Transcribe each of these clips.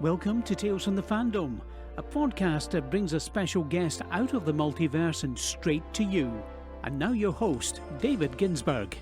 Welcome to Tales from the Fandom, a podcast that brings a special guest out of the multiverse and straight to you. And now your host, David Ginsburg.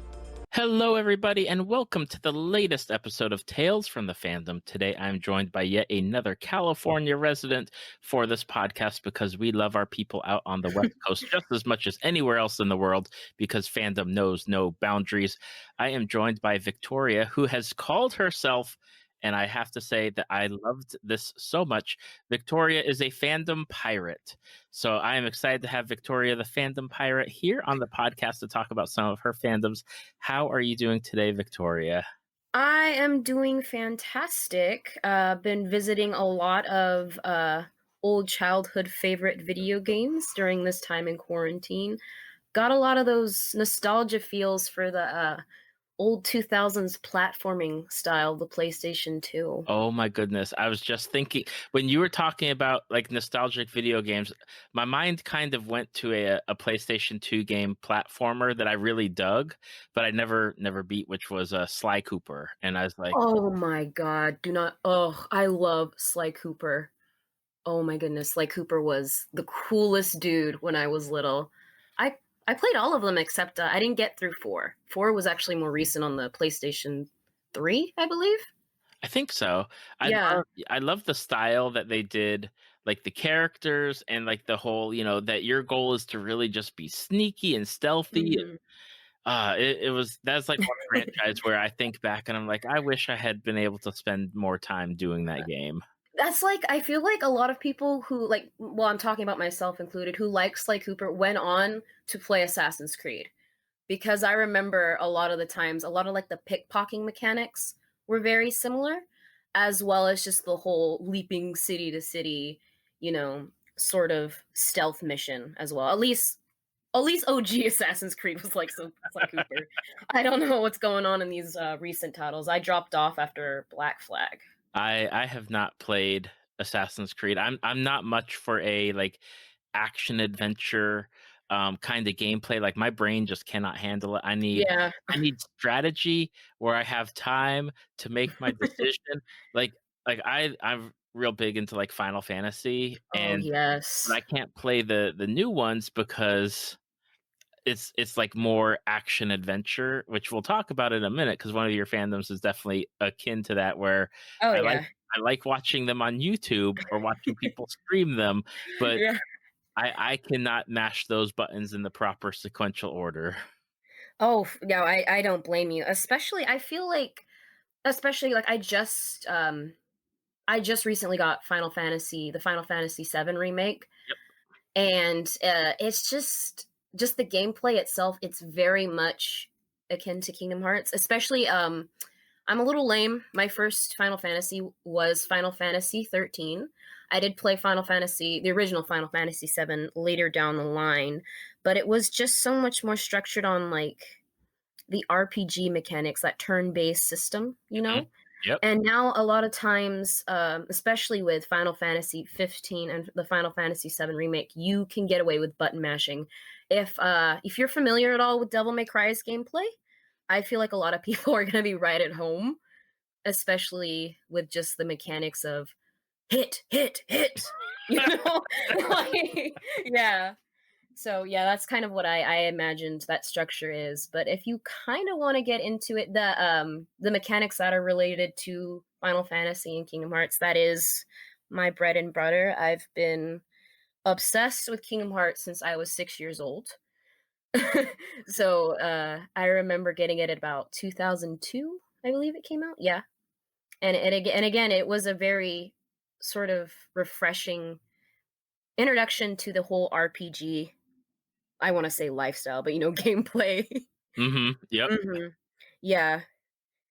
Hello, everybody, and welcome to the latest episode of Tales from the Fandom. Today, I'm joined by yet another California resident for this podcast because we love our people out on the West Coast just as much as anywhere else in the world because fandom knows no boundaries. I am joined by Victoria, who has called herself, and I have to say that I loved this so much. Victoria is a fandom pirate. So I am excited to have Victoria, the fandom pirate, here on the podcast to talk about some of her fandoms. How are you doing today, Victoria? I am doing fantastic. Been visiting a lot of old childhood favorite video games during this time in quarantine. Got a lot of those nostalgia feels for the old 2000s platforming style, the PlayStation 2. Oh my goodness. I was just thinking, when you were talking about like nostalgic video games, my mind kind of went to a PlayStation 2 game platformer that I really dug, but I never beat, which was Sly Cooper. And I was like, oh my god, I love Sly Cooper. Oh my goodness, Sly Cooper was the coolest dude when I was little. I played all of them except I didn't get through 4. 4 was actually more recent on the PlayStation 3, I believe. I think so. I love the style that they did, like the characters and like the whole, that your goal is to really just be sneaky and stealthy. Mm-hmm. That's like one franchise where I think back and I'm like, I wish I had been able to spend more time doing that game. That's like, I feel like a lot of people who I'm talking about myself included, who like Sly Cooper went on to play Assassin's Creed. Because I remember a lot of the times, a lot of like the pickpocketing mechanics were very similar, as well as just the whole leaping city to city, sort of stealth mission as well. At least OG Assassin's Creed was like Sly Cooper. I don't know what's going on in these recent titles. I dropped off after Black Flag. I have not played Assassin's Creed. I'm not much for a like action adventure kind of gameplay. Like my brain just cannot handle it. I need strategy where I have time to make my decision. I'm real big into like Final Fantasy, and yes, I can't play the new ones because it's like more action adventure, which we'll talk about in a minute because one of your fandoms is definitely akin to that, where I like watching them on YouTube or watching people stream them, but I cannot mash those buttons in the proper sequential order. Oh no, I don't blame you. Especially I feel like I just recently got the Final Fantasy 7 remake. Yep. And it's just the gameplay itself, it's very much akin to Kingdom Hearts. Especially I'm a little lame. My first Final Fantasy was Final Fantasy 13. I did play the original Final Fantasy 7 later down the line, but it was just so much more structured on like the RPG mechanics, that turn-based system, Mm-hmm. Yep. And now a lot of times, especially with Final Fantasy 15 and the Final Fantasy 7 remake, you can get away with button mashing. If you're familiar at all with Devil May Cry's gameplay, I feel like a lot of people are going to be right at home, especially with just the mechanics of hit, yeah. So yeah, that's kind of what I imagined that structure is. But if you kind of want to get into it, the mechanics that are related to Final Fantasy and Kingdom Hearts, that is my bread and butter. I've been obsessed with Kingdom Hearts since I was 6 years old. So I remember getting it at about 2002, I believe it came out. Yeah, and again, it was a very sort of refreshing introduction to the whole RPG. I want to say lifestyle, but gameplay. Mm-hmm. Yep. Mm-hmm. Yeah,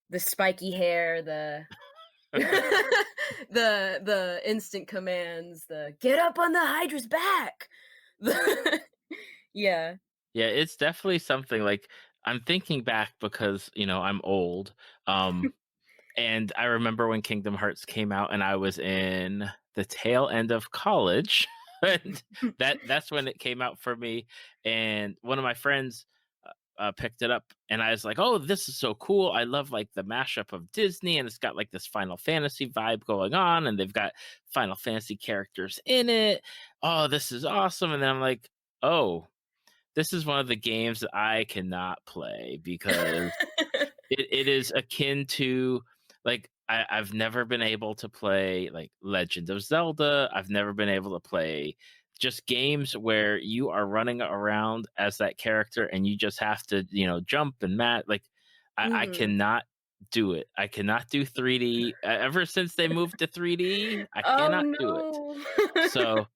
the spiky hair, the the instant commands, the get up on the Hydra's back. Yeah. Yeah, it's definitely something like I'm thinking back because, I'm old. And I remember when Kingdom Hearts came out and I was in the tail end of college. And that's when it came out for me. And one of my friends picked it up, and I was like, oh, this is so cool. I love like the mashup of Disney, and it's got like this Final Fantasy vibe going on, and they've got Final Fantasy characters in it. Oh, this is awesome. And then I'm like, oh, this is one of the games that I cannot play because it is akin to like I've never been able to play like Legend of Zelda. I've never been able to play just games where you are running around as that character and you just have to, jump and like I Mhm. cannot do it. I cannot do 3D. Ever since they moved to 3D, I Oh cannot do it. no. So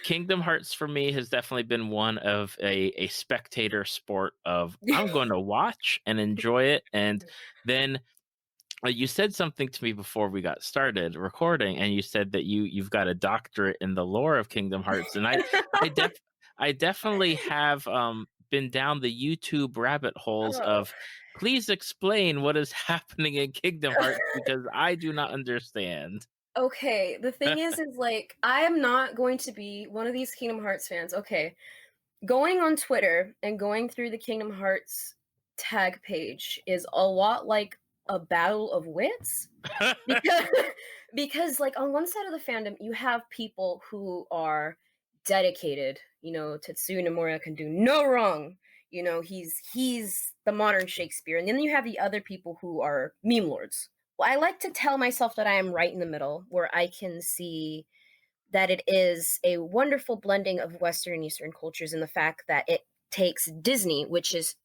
Kingdom Hearts for me has definitely been one of a spectator sport of I'm going to watch and enjoy it. And then you said something to me before we got started recording, and you said that you've got a doctorate in the lore of Kingdom Hearts, and I def I definitely have been down the YouTube rabbit holes Oh. of please explain what is happening in Kingdom Hearts because I do not understand. Okay, the thing is like I am not going to be one of these Kingdom Hearts fans. Okay, going on Twitter and going through the Kingdom Hearts tag page is a lot like a battle of wits because because like on one side of the fandom you have people who are dedicated. Tetsuya Nomura can do no wrong. He's the modern Shakespeare, and then you have the other people who are meme lords. Well, I like to tell myself that I am right in the middle, where I can see that it is a wonderful blending of Western and Eastern cultures, and the fact that it takes Disney, which is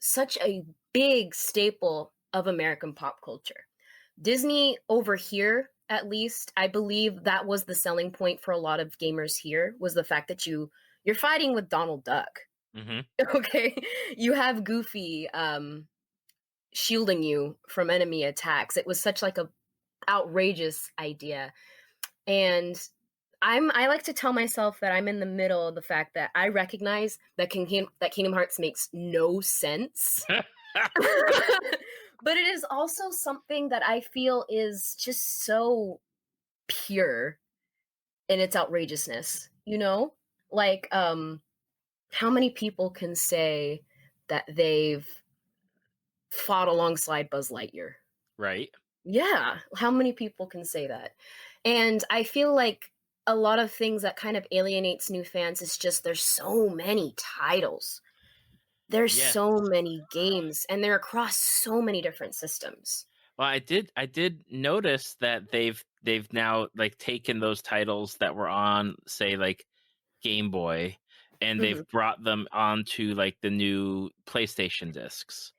such a big staple of American pop culture. Disney over here, at least, I believe that was the selling point for a lot of gamers here, was the fact that you're fighting with Donald Duck. Hmm. Okay, you have Goofy shielding you from enemy attacks. It was such like a outrageous idea, and I like to tell myself that I'm in the middle of the fact that I recognize that Kingdom Hearts makes no sense. But it is also something that I feel is just so pure in its outrageousness, Like how many people can say that they've fought alongside Buzz Lightyear? Right. Yeah, how many people can say that? And I feel like a lot of things that kind of alienates new fans is just there's so many titles. There's Yeah. so many games, and they're across so many different systems. Well, I did notice that they've now like taken those titles that were on, say, like Game Boy, and they've Mhm. brought them onto like the new PlayStation discs.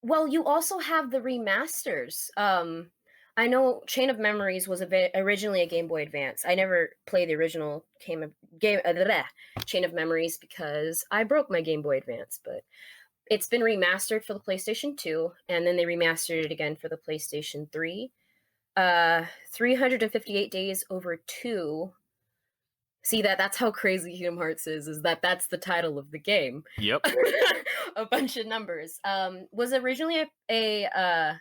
Well, you also have the remasters. I know Chain of Memories was originally a Game Boy Advance. I never played the original Chain of Memories because I broke my Game Boy Advance, but it's been remastered for the PlayStation 2, and then they remastered it again for the PlayStation 3. 358 Days Over 2. See, that's how crazy Kingdom Hearts is that's the title of the game. Yep. A bunch of numbers. Was originally a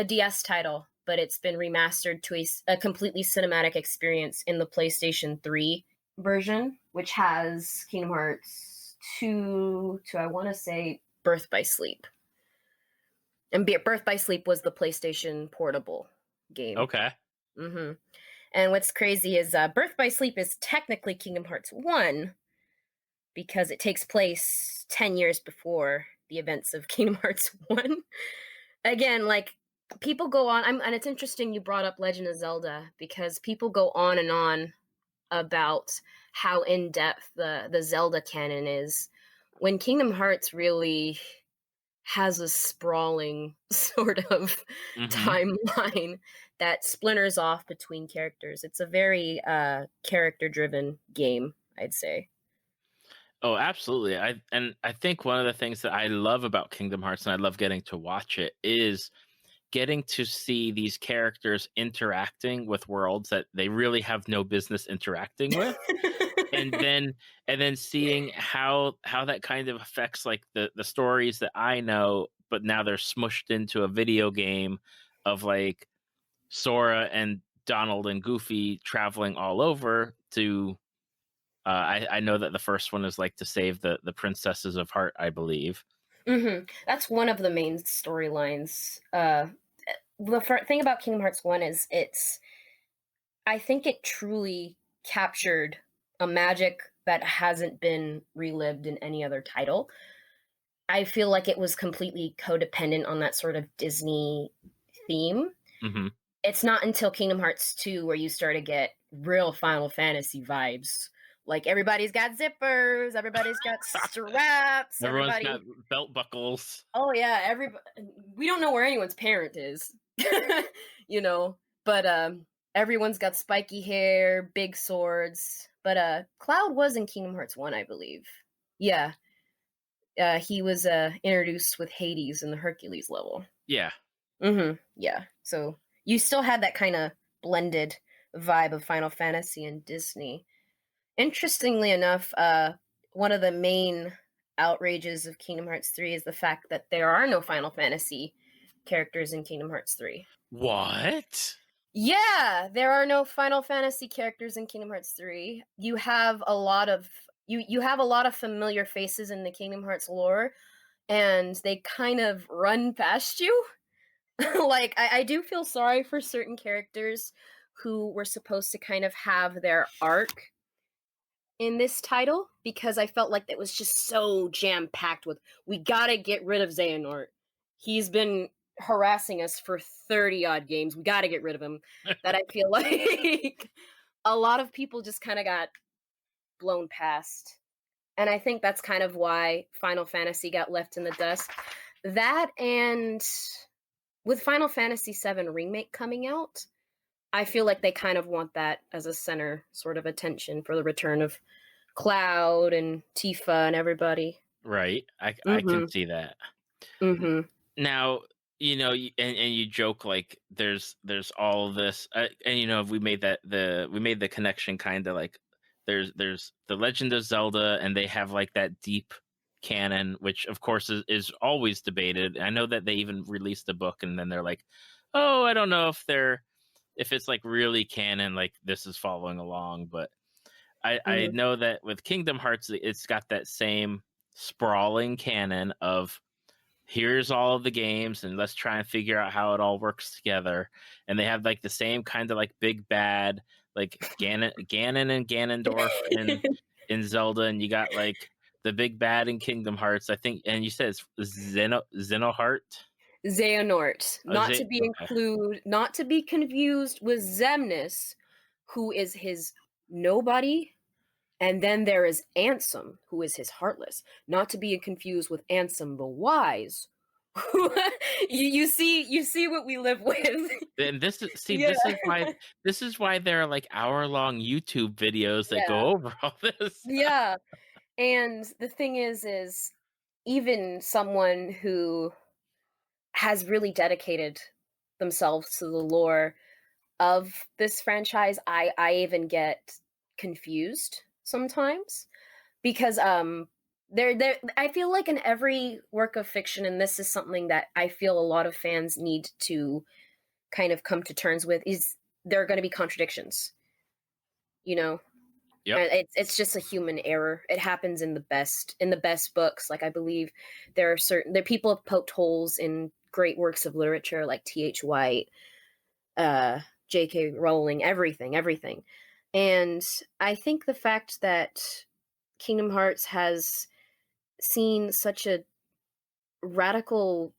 DS title, but it's been remastered to a completely cinematic experience in the PlayStation 3 version, which has Kingdom Hearts 2 to, I want to say, Birth by Sleep. And Birth by Sleep was the PlayStation Portable game. Okay. Mm-hmm. And what's crazy is Birth by Sleep is technically Kingdom Hearts 1 because it takes place 10 years before the events of Kingdom Hearts 1. Again, like, people go on, and it's interesting you brought up Legend of Zelda because people go on and on about how in-depth the Zelda canon is, when Kingdom Hearts really has a sprawling sort of timeline that splinters off between characters. It's a very character-driven game, I'd say. Oh, absolutely. I think one of the things that I love about Kingdom Hearts, and I love getting to watch it, is getting to see these characters interacting with worlds that they really have no business interacting with. and then seeing how that kind of affects like the stories that I know, but now they're smushed into a video game of like Sora and Donald and Goofy traveling all over to I know that the first one is like to save the princesses of heart, I believe. That's one of the main storylines. The thing about Kingdom Hearts 1 is I think it truly captured a magic that hasn't been relived in any other title. I feel like it was completely codependent on that sort of Disney theme. Mm-hmm. It's not until Kingdom Hearts 2 where you start to get real Final Fantasy vibes. Like everybody's got zippers, everybody's got straps, Everyone's got belt buckles. Oh yeah, we don't know where anyone's parent is. But everyone's got spiky hair, big swords. But Cloud was in Kingdom Hearts 1, I believe. Yeah. He was introduced with Hades in the Hercules level. Yeah. Yeah. So you still had that kind of blended vibe of Final Fantasy and Disney. Interestingly enough, one of the main outrages of Kingdom Hearts 3 is the fact that there are no Final Fantasy characters in Kingdom Hearts 3. What? Yeah, there are no Final Fantasy characters in Kingdom Hearts 3. You have a lot of you have a lot of familiar faces in the Kingdom Hearts lore, and they kind of run past you. Like, I do feel sorry for certain characters who were supposed to kind of have their arc in this title, because I felt like it was just so jam-packed with, we gotta get rid of Xehanort. He's been harassing us for 30-odd games. We gotta get rid of him. That I feel like a lot of people just kind of got blown past. And I think that's kind of why Final Fantasy got left in the dust. That, and with Final Fantasy VII Remake coming out, I feel like they kind of want that as a center sort of attention for the return of Cloud and Tifa and everybody. Right. I can see that. Now, and you joke like there's all of this, and we made the connection kind of like there's the Legend of Zelda, and they have like that deep canon, which of course is always debated. I know that they even released a book, and then they're like, oh, I don't know if it's like really canon, like this is following along, but I know that with Kingdom Hearts, it's got that same sprawling canon of here's all of the games and let's try and figure out how it all works together. And they have like the same kind of like big bad, like Ganon and Ganondorf in Zelda, and you got like the big bad in Kingdom Hearts, I think, and you said it's Xehanort. Not to be confused with Xemnas, who is his nobody, and then there is Ansem, who is his Heartless. Not to be confused with Ansem the Wise. you see what we live with. And this is why there are like hour-long YouTube videos that go over all this. Yeah. And the thing is even someone who has really dedicated themselves to the lore of this franchise, I even get confused sometimes, because there I feel like in every work of fiction, and this is something that I feel a lot of fans need to kind of come to terms with, is there are going to be contradictions, Yep. And it's just a human error. It happens in the best books. Like, I believe there are people have poked holes in great works of literature like T.H. White, J.K. Rowling, everything. And I think the fact that Kingdom Hearts has seen such a radical,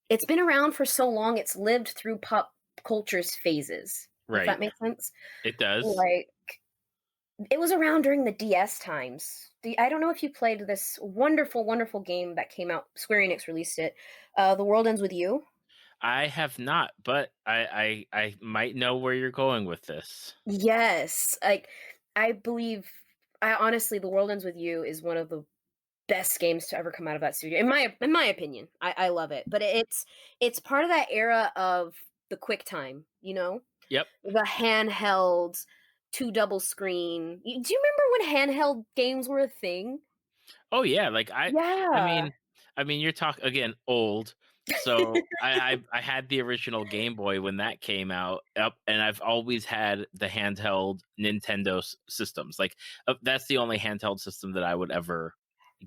it's been around for so long, it's lived through pop culture's phases. Right. If that makes sense. It does. Like, it was around during the DS times. I don't know if you played this wonderful, wonderful game that came out. Square Enix released it. The World Ends With You. I have not, but I might know where you're going with this. Yes. Like, I honestly, The World Ends With You is one of the best games to ever come out of that studio. In my opinion. I love it. But it's part of that era of the QuickTime, Yep. The handheld 2 double screen. Do you remember when handheld games were a thing? Oh yeah, like I mean you're talking again old. So I had the original Game Boy when that came out, and I've always had the handheld Nintendo systems. Like that's the only handheld system that I would ever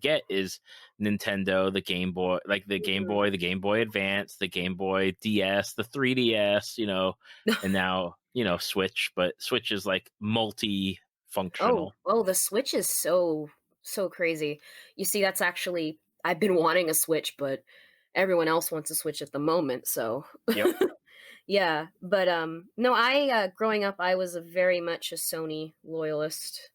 get is Nintendo, the Game Boy, like the Game Boy, the Game Boy Advance, the Game Boy DS, the 3DS, and now, Switch, but Switch is like multi-functional. Oh, the Switch is so crazy. You see, that's actually I've been wanting a Switch, but everyone else wants a Switch at the moment, so Yep. yeah. But no, I growing up I was very much a Sony loyalist.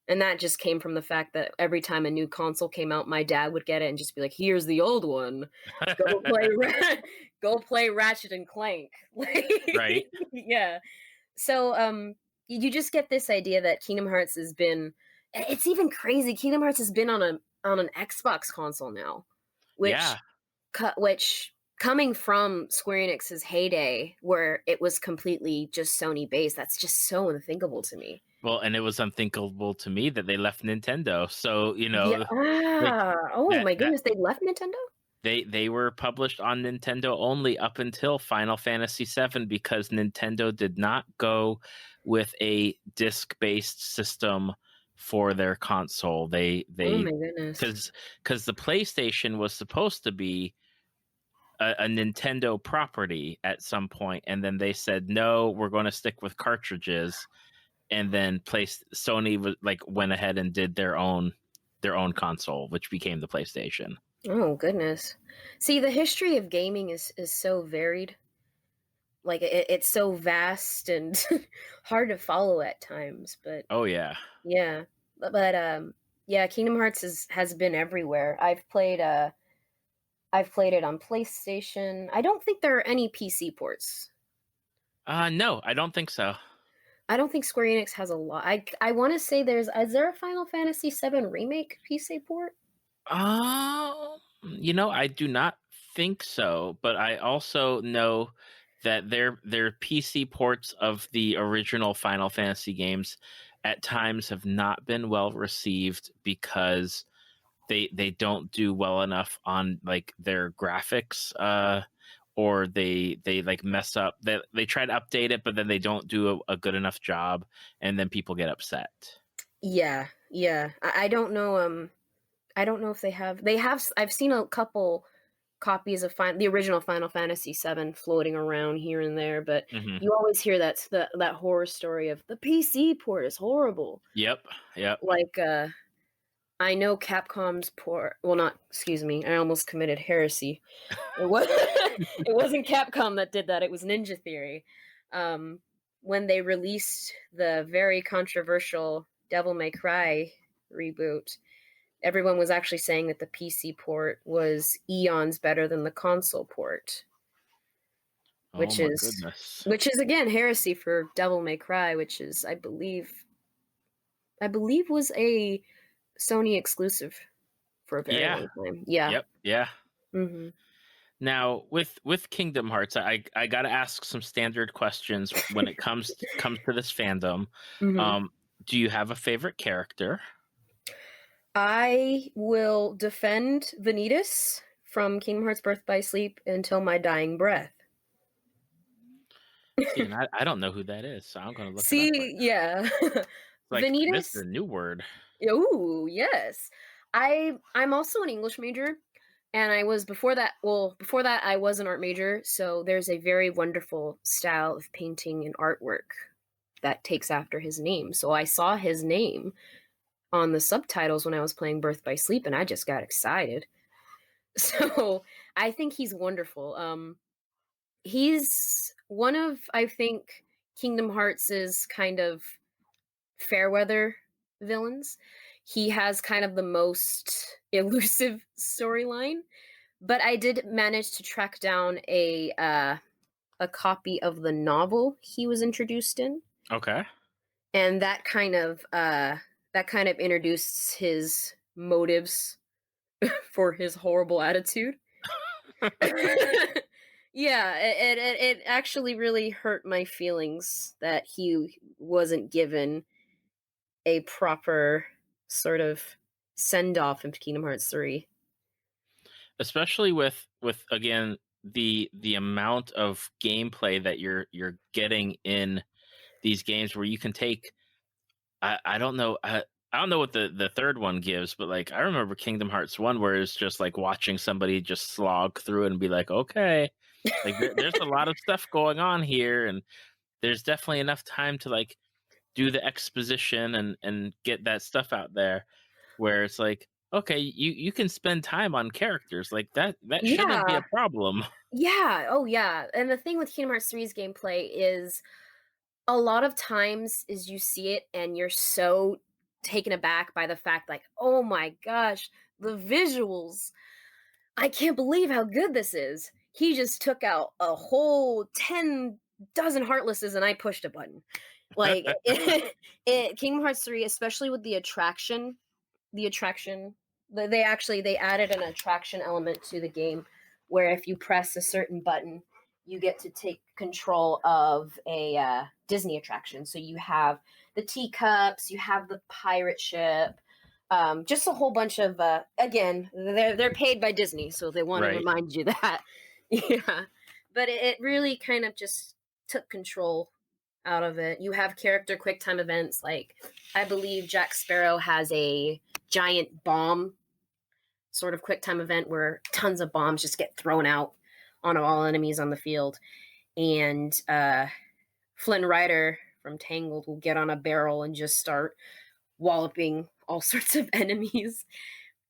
And that just came from the fact that every time a new console came out, my dad would get it and just be like, "Here's the old one. Go play Ratchet and Clank." Right. Yeah. So you just get this idea that Kingdom Hearts has been, it's even crazy. Kingdom Hearts has been on an Xbox console now, which Yeah. which coming from Square Enix's heyday where it was completely just Sony based, that's just so unthinkable to me. Well, and it was unthinkable to me that they left Nintendo. So, Yeah. My goodness, they left Nintendo? They were published on Nintendo only up until Final Fantasy VII because Nintendo did not go with a disc-based system for their console. They Oh my goodness. because the PlayStation was supposed to be a Nintendo property at some point, and then they said no, we're going to stick with cartridges, and then Sony was went ahead and did their own console, which became the PlayStation. Oh goodness. See, the history of gaming is so varied. Like it's so vast and hard to follow at times, but Oh yeah. yeah. But yeah, Kingdom Hearts has been everywhere. I've played it on PlayStation. I don't think there are any PC ports. No, I don't think so. I don't think Square Enix has a lot. I want to say is there a Final Fantasy VII remake PC port? I do not think so, but I also know that their PC ports of the original Final Fantasy games at times have not been well received because they don't do well enough on their graphics, or they mess up. They try to update it, but then they don't do a good enough job, and then people get upset. Yeah. I don't know. I don't know if they have. I've seen a couple copies of the original Final Fantasy VII floating around here and there, but you always hear that horror story of the PC port is horrible. Yep. Like I know Capcom's port. Well, not. Excuse me. I almost committed heresy. It wasn't Capcom that did that. It was Ninja Theory. When they released the very controversial Devil May Cry reboot, everyone was actually saying that the PC port was eons better than the console port, which is again heresy for Devil May Cry, which is I believe was a Sony exclusive for a very long time. Yeah. Yep. Yeah. Mm-hmm. Now with Kingdom Hearts, I got to ask some standard questions when it comes to this fandom. Mm-hmm. Do you have a favorite character? I will defend Vanitas from Kingdom Hearts Birth by Sleep until my dying breath. See, and I don't know who that is, so I'm going to look it up. See, yeah. Vanitas, this is a new word. Ooh, yes. I'm also an English major, and I was before that I was an art major, so there's a very wonderful style of painting and artwork that takes after his name. So I saw his name on the subtitles when I was playing Birth by Sleep, and I just got excited. So I think he's wonderful. He's one of, I think, Kingdom Hearts' kind of fair weather villains. He has kind of the most elusive storyline, but I did manage to track down a copy of the novel he was introduced in. Okay. And that kind of introduced his motives for his horrible attitude. Yeah, it actually really hurt my feelings that he wasn't given a proper sort of send off in Kingdom Hearts 3. Especially with again the amount of gameplay that you're getting in these games where you can take I don't know I don't know what the third one gives, but like I remember Kingdom Hearts 1 where it's just like watching somebody just slog through it and be like, okay, like there's a lot of stuff going on here, and there's definitely enough time to like do the exposition and get that stuff out there, where it's like, okay, you can spend time on characters like that shouldn't be Yeah. a problem. Yeah. Oh, yeah. And the thing with Kingdom Hearts 3's gameplay is a lot of times is you see it and you're so taken aback by the fact like, oh my gosh, the visuals. I can't believe how good this is. He just took out a whole 10 dozen heartlesses and I pushed a button. Like Kingdom Hearts 3, especially with the attraction, they added an attraction element to the game where if you press a certain button, you get to take control of a Disney attraction. So you have the teacups, you have the pirate ship, just a whole bunch of again, they're paid by Disney, so they want to Right. remind you that. Yeah, but it really kind of just took control out of it. You have character quick time events, like I believe Jack Sparrow has a giant bomb sort of quick time event where tons of bombs just get thrown out on all enemies on the field, and Flynn Rider from Tangled will get on a barrel and just start walloping all sorts of enemies.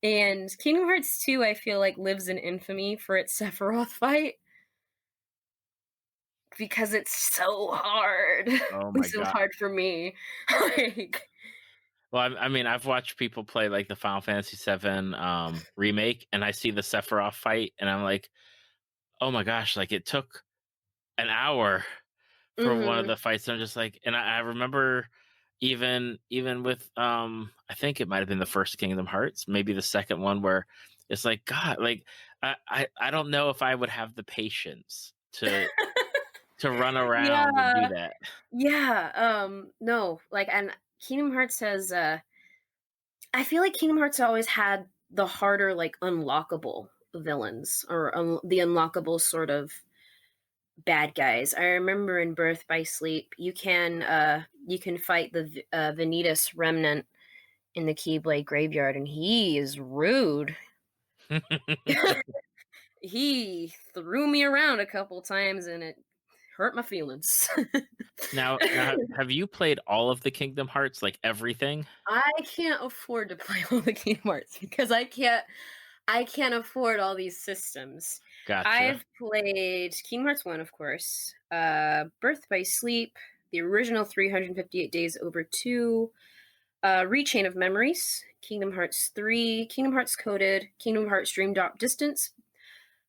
And Kingdom Hearts 2, I feel like, lives in infamy for its Sephiroth fight because it's so hard. Oh my It's so god. hard for me. Like, Well, I mean, I've watched people play like the Final Fantasy VII remake, and I see the Sephiroth fight, and I'm like, oh my gosh, like it took an hour for one of mhm. the fights. I'm just like, and I remember even with I think it might have been the first Kingdom Hearts, maybe the second one, where it's like, God, like I don't know if I would have the patience to run around and do Yeah. that. Yeah. No, like, and Kingdom Hearts has I feel like Kingdom Hearts always had the harder, like, unlockable villains or the unlockable sort of bad guys. I remember in Birth by Sleep, you can fight the Vanitas remnant in the Keyblade graveyard, and he is rude. He threw me around a couple times, and it hurt my feelings. Now, have you played all of the Kingdom Hearts, like everything? I can't afford to play all the Kingdom Hearts because I can't afford all these systems. Gotcha. I've played Kingdom Hearts 1, of course, Birth by Sleep, the original 358 Days Over 2, Rechain of Memories, Kingdom Hearts 3, Kingdom Hearts Coded, Kingdom Hearts Dream Drop Distance,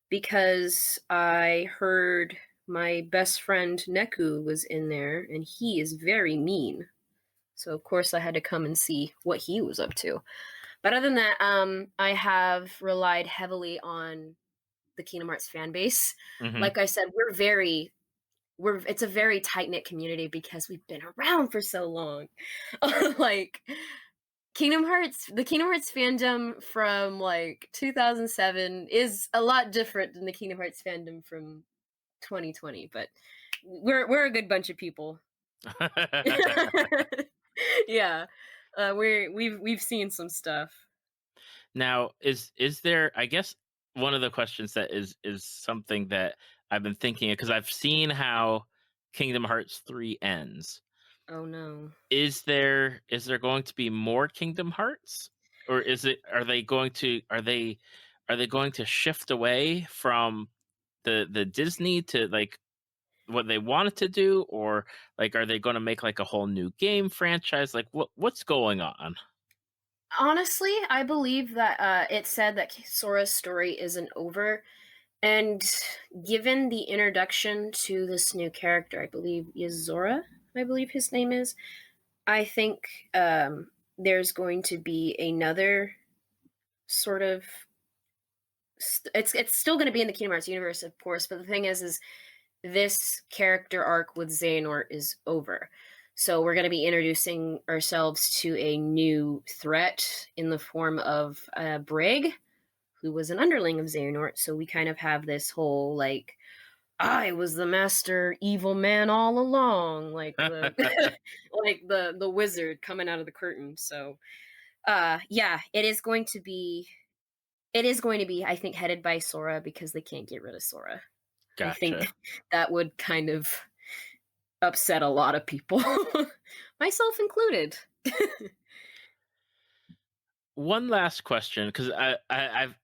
because I heard my best friend Neku was in there, and he is very mean. So of course I had to come and see what he was up to. But other than that, I have relied heavily on the Kingdom Hearts fan base. Hmm. Like I said, it's a very tight knit community because we've been around for so long. Like the Kingdom Hearts fandom from like 2007 is a lot different than the Kingdom Hearts fandom from 2020, but we're a good bunch of people. Yeah, we've seen some stuff. Now, is there? I guess one of the questions that is something that I've been thinking because I've seen how Kingdom Hearts 3 ends. Oh no. Is there going to be more Kingdom Hearts, or are they going to shift away from the Disney to like what they wanted to do, or like are they going to make like a whole new game franchise? Like what's going on? Honestly, I believe that it said that Sora's story isn't over. And given the introduction to this new character, I believe Yuzora, I believe his name is, I think there's going to be another sort of. It's still going to be in the Kingdom Hearts universe, of course, but the thing is this character arc with Xehanort is over. So we're going to be introducing ourselves to a new threat in the form of Brig, who was an underling of Xehanort. So we kind of have this whole like I was the master evil man all along, like the like the wizard coming out of the curtain. So yeah, it is going to be, I think, headed by Sora because they can't get rid of Sora. I think Gotcha. that would kind of upset a lot of people, myself included. One last question, because I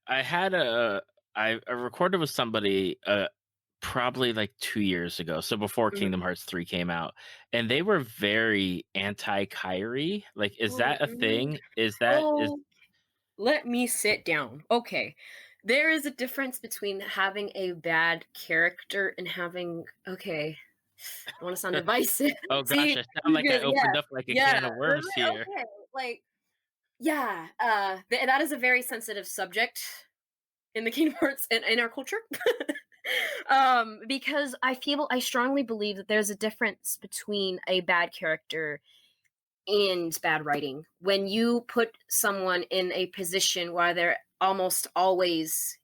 had I recorded with somebody probably like 2 years ago, so before Mhm. Kingdom Hearts 3 came out, and they were very anti Kyrie. Like, is Oh, that a really? thing? Is Oh, let me sit down. Okay. There is a difference between having a bad character and having, okay, I want to sound divisive. oh gosh, See, I sound like I yeah, opened up like a yeah. can of worms here. Okay, like, yeah, that is a very sensitive subject in the Kingdom Hearts and in our culture. Because I strongly believe that there's a difference between a bad character and bad writing. When you put someone in a position where they're almost always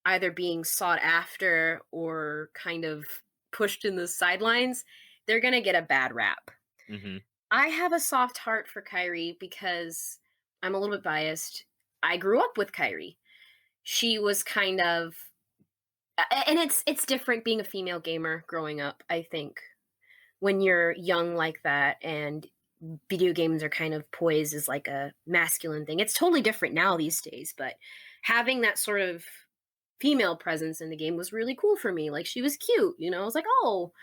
either being sought after or kind of pushed in the sidelines, they're gonna get a bad rap. Hmm. I have a soft heart for Kyrie because I'm a little bit biased. I grew up with Kyrie. She was kind of and it's different being a female gamer growing up, I think. When you're young like that and video games are kind of poised as like a masculine thing. It's totally different now these days, but having that sort of female presence in the game was really cool for me. Like she was cute, you know. I was like, "Oh."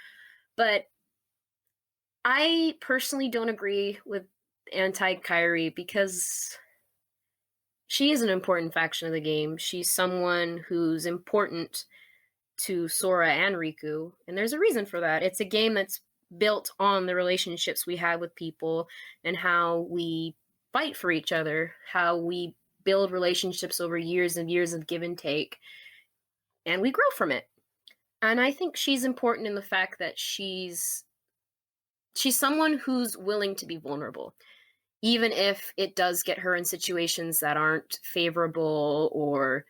But I personally don't agree with anti Kyrie because she is an important faction of the game. She's someone who's important to Sora and Riku, and there's a reason for that. It's a game that's built on the relationships we have with people and how we fight for each other, how we build relationships over years and years of give and take, and we grow from it. And I think she's important in the fact that she's someone who's willing to be vulnerable, even if it does get her in situations that aren't favorable or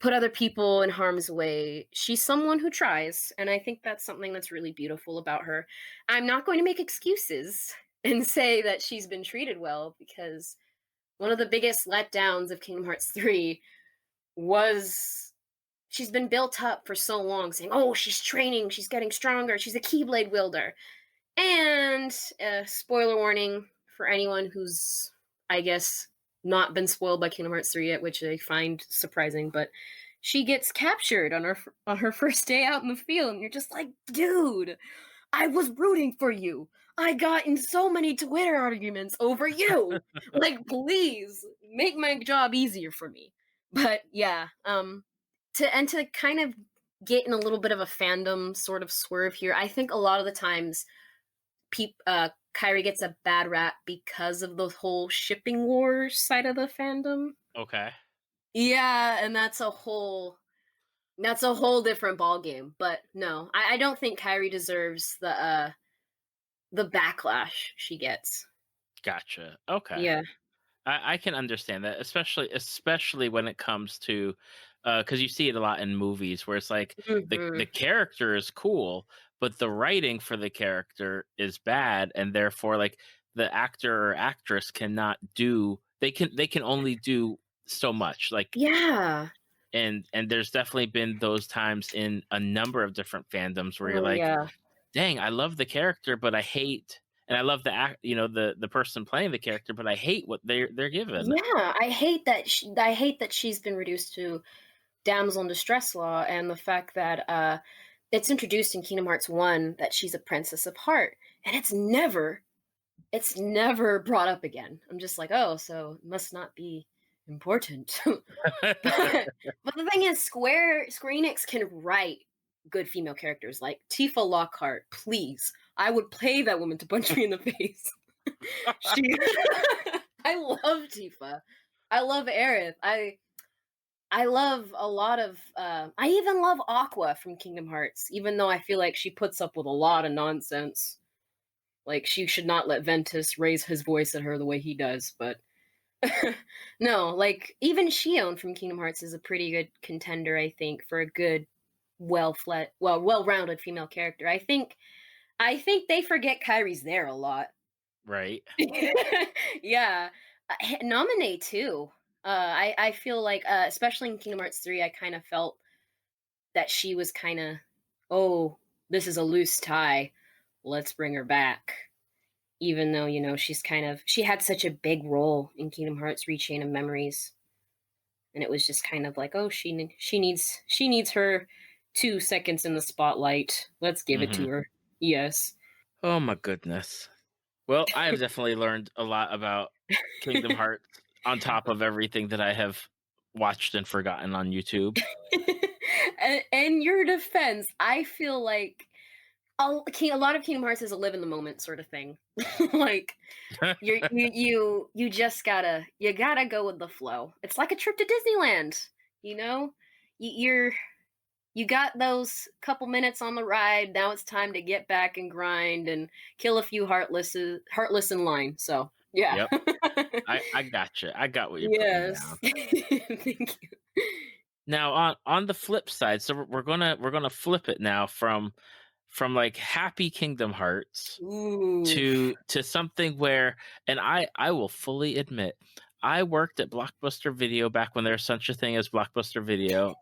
put other people in harm's way. She's someone who tries, and I think that's something that's really beautiful about her. I'm not going to make excuses and say that she's been treated well because one of the biggest letdowns of Kingdom Hearts 3 was she's been built up for so long saying, "Oh, she's training, she's getting stronger, she's a Keyblade wielder." And spoiler warning for anyone who's, I guess, not been spoiled by Kingdom Hearts 3 yet, which I find surprising, but she gets captured on her first day out in the field, and you're just like, dude, I was rooting for you. I got in so many Twitter arguments over you. Like, please make my job easier for me. But yeah, to kind of get in a little bit of a fandom sort of swerve here, I think a lot of the times Kyrie gets a bad rap because of the whole shipping wars side of the fandom. Okay. Yeah, and that's a whole different ball game. But no, I don't think Kyrie deserves the backlash she gets. Gotcha. Okay. Yeah. I can understand that, especially when it comes to, because you see it a lot in movies where it's like the Hmm. character is cool, but the writing for the character is bad, and therefore, like the actor or actress cannot do. They can only do so much. Like, Yeah. and there's definitely been those times in a number of different fandoms where you're Oh like, yeah. dang, I love the character, but I hate. And I love the act, the person playing the character, but I hate what they're given. Yeah. I hate that she's been reduced to damsel in distress law, and the fact that it's introduced in Kingdom Hearts 1 that she's a princess of heart, and it's never brought up again. I'm just like, oh, so it must not be important. But the thing is, Square Enix can write good female characters like Tifa Lockhart. Please, I would pay that woman to punch me in the face. She, I love Tifa. I love Aerith. I love a lot of. I even love Aqua from Kingdom Hearts, even though I feel like she puts up with a lot of nonsense. Like she should not let Ventus raise his voice at her the way he does, but no, like even Shion from Kingdom Hearts is a pretty good contender, I think, for a good well-rounded female character. I think they forget Kyrie's there a lot. Right. Yeah. Nominate too. I feel like, especially in Kingdom Hearts 3, I kind of felt that she was kind of, oh, this is a loose tie. Let's bring her back. Even though, she had such a big role in Kingdom Hearts Rechain of Memories. And it was just kind of like, oh, she needs her 2 seconds in the spotlight. Let's give it to her. Yes. Oh my goodness. Well, I have definitely learned a lot about Kingdom Hearts on top of everything that I have watched and forgotten on YouTube. In your defense, I feel like a lot of Kingdom Hearts is a live in the moment sort of thing. Like you just gotta go with the flow. It's like a trip to Disneyland, you got those couple minutes on the ride. Now it's time to get back and grind and kill a few heartless in line. So yeah. Yep. I got you. I got what you're putting down. Thank you. Now on the flip side, so we're gonna flip it now from like happy Kingdom Hearts to something where, and I will fully admit, I worked at Blockbuster Video back when there was such a thing as Blockbuster Video,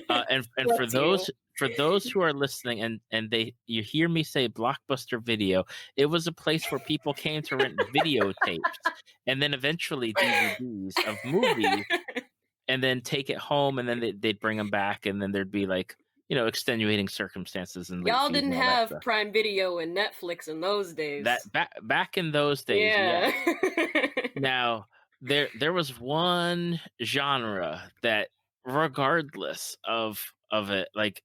and for those who are listening and you hear me say Blockbuster Video, it was a place where people came to rent videotapes and then eventually DVDs of movies, and then take it home, and then they'd bring them back, and then there'd be like, extenuating circumstances and y'all didn't have Prime Video and Netflix in those days. That back in those days, yeah. Now there was one genre that, regardless of it, like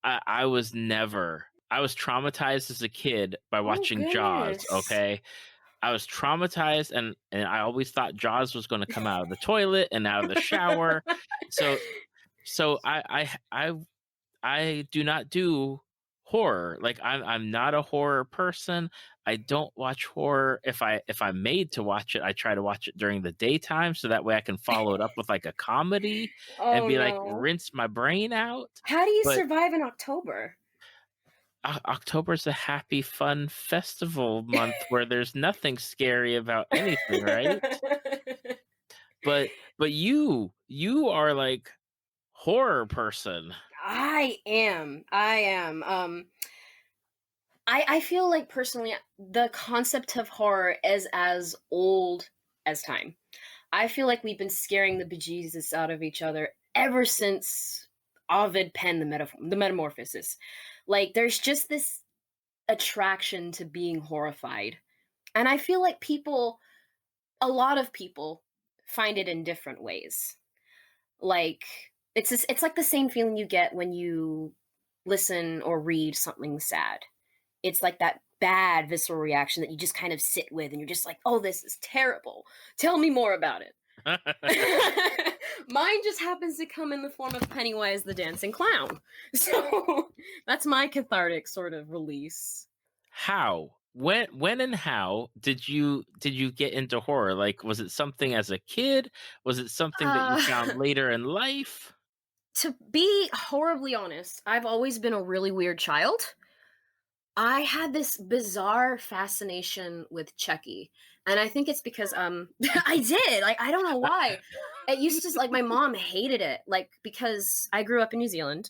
I was traumatized as a kid by watching Jaws. Okay, I was traumatized, and I always thought Jaws was going to come out of the toilet and out of the shower. So I do not do horror. Like I'm not a horror person. I don't watch horror. If I'm made to watch it, I try to watch it during the daytime, so that way I can follow it up with like a comedy and be like, rinse my brain out. How do you survive in October? October's a happy, fun festival month where there's nothing scary about anything, right? But you are like horror person. I am. I feel like personally the concept of horror is as old as time. I feel like we've been scaring the bejesus out of each other ever since Ovid penned the Metamorphosis. Like there's just this attraction to being horrified. And I feel like a lot of people find it in different ways. Like it's like the same feeling you get when you listen or read something sad. It's like that bad visceral reaction that you just kind of sit with and you're just like, oh, this is terrible. Tell me more about it. Mine just happens to come in the form of Pennywise the Dancing Clown. So that's my cathartic sort of release. How? When and how did you get into horror? Like, was it something as a kid? Was it something that you found later in life? To be horribly honest, I've always been a really weird child. I had this bizarre fascination with Chucky. And I think it's because I did. Like, I don't know why. It used to, like, my mom hated it. Like, because I grew up in New Zealand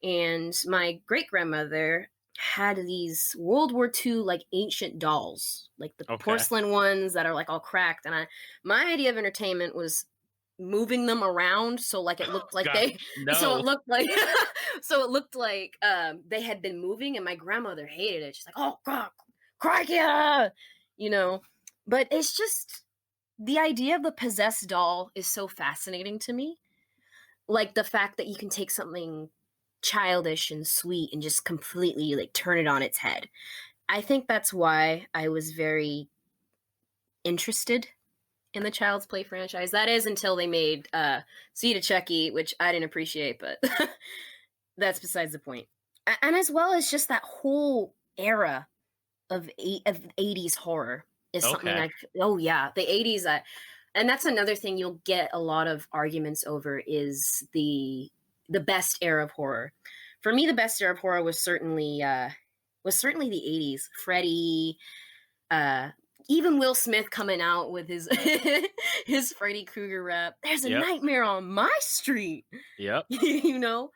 and my great grandmother had these World War II like ancient dolls, like the porcelain ones that are like all cracked. And my idea of entertainment was moving them around so like it looked like so it looked like they had been moving, and my grandmother hated it. She's like, oh god, crikey, but it's just the idea of the possessed doll is so fascinating to me. Like the fact that you can take something childish and sweet and just completely like turn it on its head. I think that's why I was very interested in the Child's Play franchise. That is until they made Seed of Chucky, which I didn't appreciate, but that's besides the point. And as well as just that whole era of 80s horror is something like, oh yeah, the 80s. And that's another thing you'll get a lot of arguments over is the best era of horror. for me, the best era of horror was certainly the 80s. Freddy, even Will Smith coming out with his his Freddy Krueger rap. There's a Yep. nightmare on my street. Yep. You know,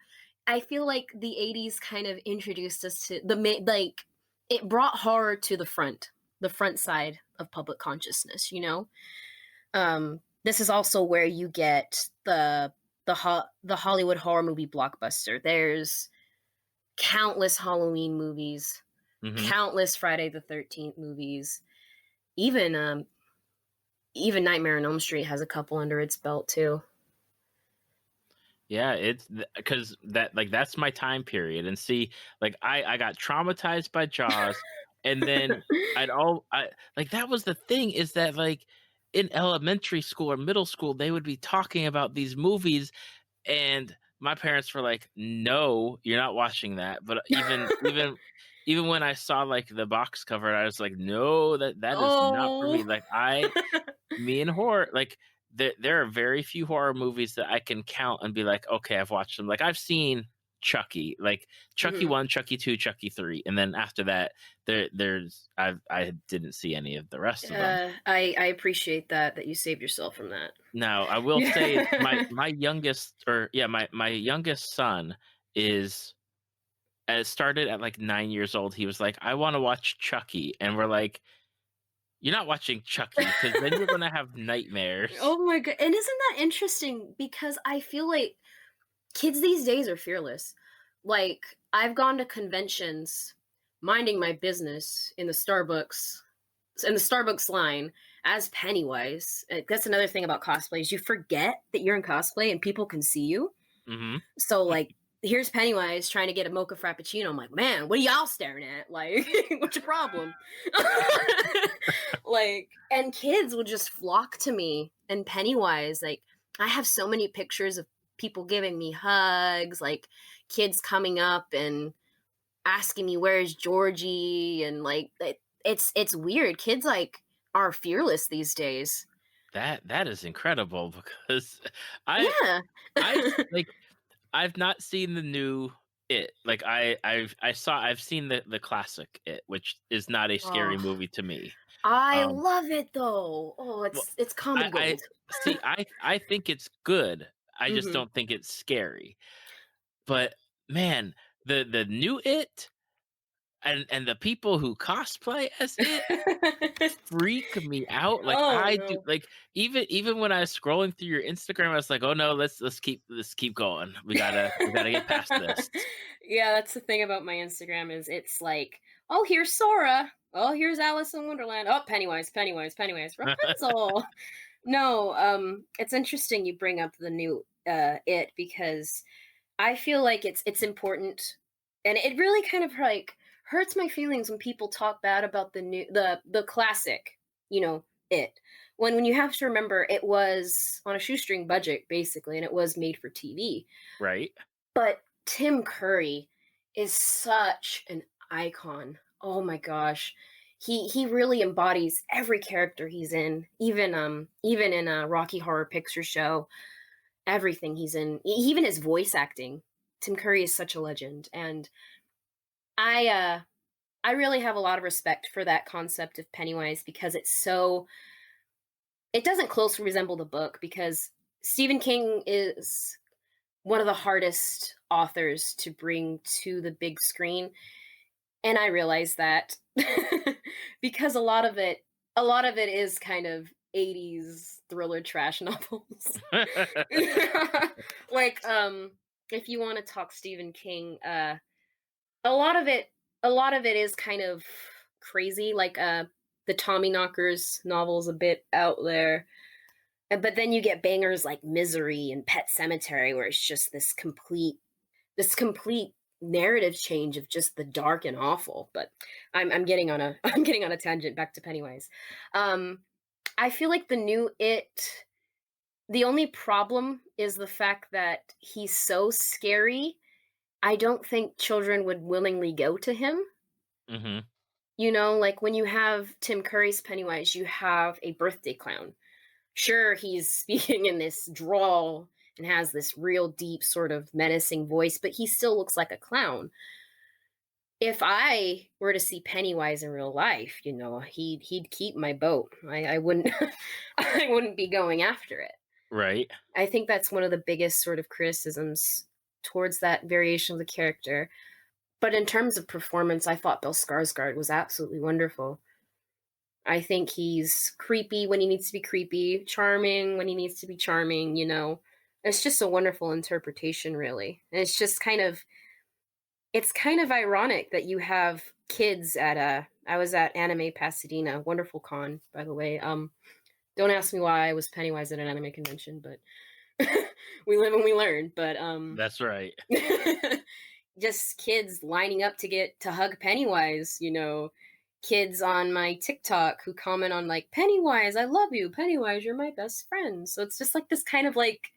I feel like the 80s kind of introduced us to like it brought horror to the front side of public consciousness, you know. This is also where you get the Hollywood horror movie blockbuster. There's countless Halloween movies, countless Friday the 13th movies. Even Nightmare on Elm Street has a couple under its belt too. Yeah, it's because that's my time period. And see, like I got traumatized by Jaws, and then that was the thing, is that like in elementary school or middle school they would be talking about these movies, and my parents were like, "No, you're not watching that." But even when I saw like the box cover, I was like, "No, that is not for me." Like me and horror, like there are very few horror movies that I can count and be like, okay, I've watched them. Like I've seen Chucky, like Chucky 1, Chucky 2, Chucky 3, and then after that, I didn't see any of the rest of them. I appreciate that you saved yourself from that. Now I will say my youngest, my youngest son is started at like 9 years old. He was like, I want to watch Chucky, and we're like, you're not watching Chucky, because then you're gonna have nightmares. Oh my god! And isn't that interesting? Because I feel like kids these days are fearless. Like I've gone to conventions, minding my business in the Starbucks line as Pennywise. That's another thing about cosplays. You forget that you're in cosplay and people can see you. Mm-hmm. So like, here's Pennywise trying to get a mocha frappuccino. I'm like, man, what are y'all staring at? Like, what's your problem? Like, and kids will just flock to me. And Pennywise, like, I have so many pictures of people giving me hugs, like kids coming up and asking me, where's Georgie? And like, it's weird. Kids like are fearless these days. That is incredible, because I've not seen the new It. Like I've seen the classic It, which is not a scary movie to me. I love it though. Oh, it's comedy gold. I think it's good. I just don't think it's scary. But man, the new It and the people who cosplay as It freak me out. Like do. Like even when I was scrolling through your Instagram, I was like, oh no, let's keep going. We gotta get past this. Yeah, that's the thing about my Instagram, is it's like, oh, here's Sora. Oh, here's Alice in Wonderland. Oh, Pennywise, Rapunzel. No, it's interesting you bring up the new It, because I feel like it's important, and it really kind of like hurts my feelings when people talk bad about the classic, you know, It. When you have to remember, it was on a shoestring budget basically, and it was made for TV. Right. But Tim Curry is such an icon. Oh my gosh. He really embodies every character he's in, even in a Rocky Horror Picture Show, everything he's in, even his voice acting. Tim Curry is such a legend, and I really have a lot of respect for that concept of Pennywise, because it doesn't closely resemble the book, because Stephen King is one of the hardest authors to bring to the big screen. And I realize that because a lot of it is kind of 80s thriller trash novels. Like, if you want to talk Stephen King, a lot of it is kind of crazy. Like, the Tommyknockers novel's a bit out there. But then you get bangers like Misery and Pet Sematary, where it's just this complete narrative change of just the dark and awful. But I'm getting on a tangent. Back to Pennywise. I feel like the new It, the only problem is the fact that he's so scary. I don't think children would willingly go to him. Mm-hmm. You know, like when you have Tim Curry's Pennywise, you have a birthday clown. Sure, he's speaking in this drawl and has this real deep sort of menacing voice, but he still looks like a clown. If I were to see Pennywise in real life, he'd keep my boat. I wouldn't I wouldn't be going after it. Right. I think that's one of the biggest sort of criticisms towards that variation of the character. But in terms of performance, I thought Bill Skarsgård was absolutely wonderful. I think he's creepy when he needs to be creepy, charming when he needs to be charming, It's just a wonderful interpretation, really. And it's kind of ironic that you have kids at I was at Anime Pasadena, wonderful con, by the way. Don't ask me why I was Pennywise at an anime convention, but we live and we learn. But That's right. just kids lining up to get to hug Pennywise, kids on my TikTok who comment on like, Pennywise, I love you. Pennywise, you're my best friend. So it's just like this kind of like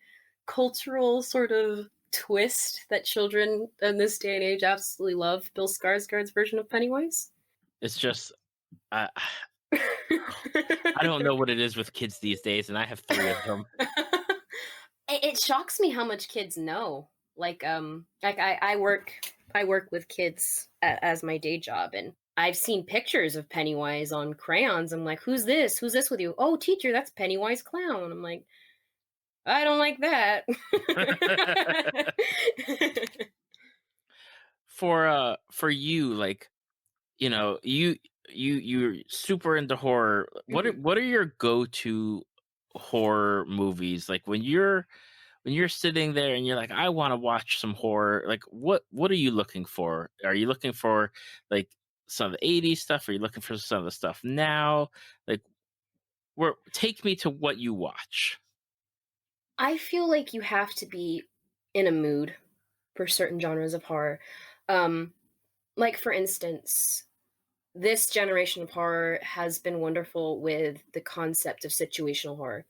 cultural sort of twist that children in this day and age absolutely love Bill Skarsgård's version of Pennywise. It's just, I don't know what it is with kids these days, and I have 3 of them. It shocks me how much kids know. Like I work with kids as my day job, and I've seen pictures of Pennywise on crayons. I'm like, who's this? Who's this with you? Oh, teacher, that's Pennywise Clown. I'm like, I don't like that. For you, like, you're super into horror. What are your go-to horror movies? Like when you're sitting there and you're like, I want to watch some horror, like what are you looking for? Are you looking for like some of the 80s stuff? Are you looking for some of the stuff now? Like, take me to what you watch. I feel like you have to be in a mood for certain genres of horror. Like for instance, this generation of horror has been wonderful with the concept of situational horror.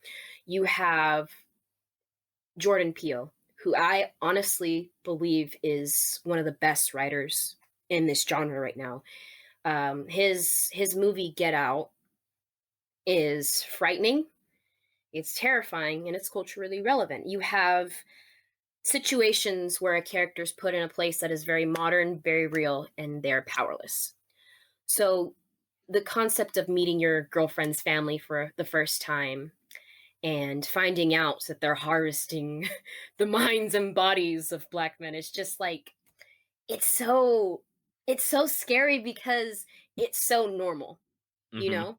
You have Jordan Peele, who I honestly believe is one of the best writers in this genre right now. His movie Get Out is frightening, it's terrifying, and it's culturally relevant. You have situations where a character is put in a place that is very modern, very real, and they're powerless. So the concept of meeting your girlfriend's family for the first time and finding out that they're harvesting the minds and bodies of Black men is just like, it's so scary because it's so normal, you know?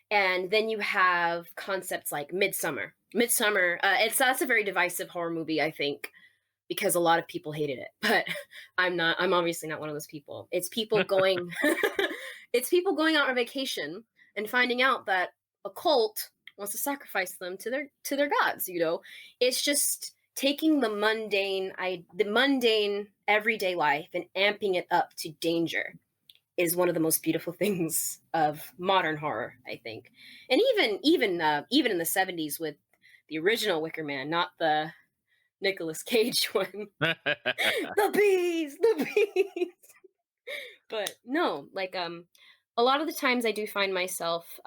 And then you have concepts like Midsummer. That's a very divisive horror movie, I think, because a lot of people hated it, but I'm obviously not one of those people. It's people going it's people going out on vacation and finding out that a cult wants to sacrifice them to their gods, It's just taking the mundane everyday life and amping it up to danger is one of the most beautiful things of modern horror, I think. And even in the 70s with the original Wicker Man, not the Nicolas Cage one. The bees. But no, like a lot of the times I do find myself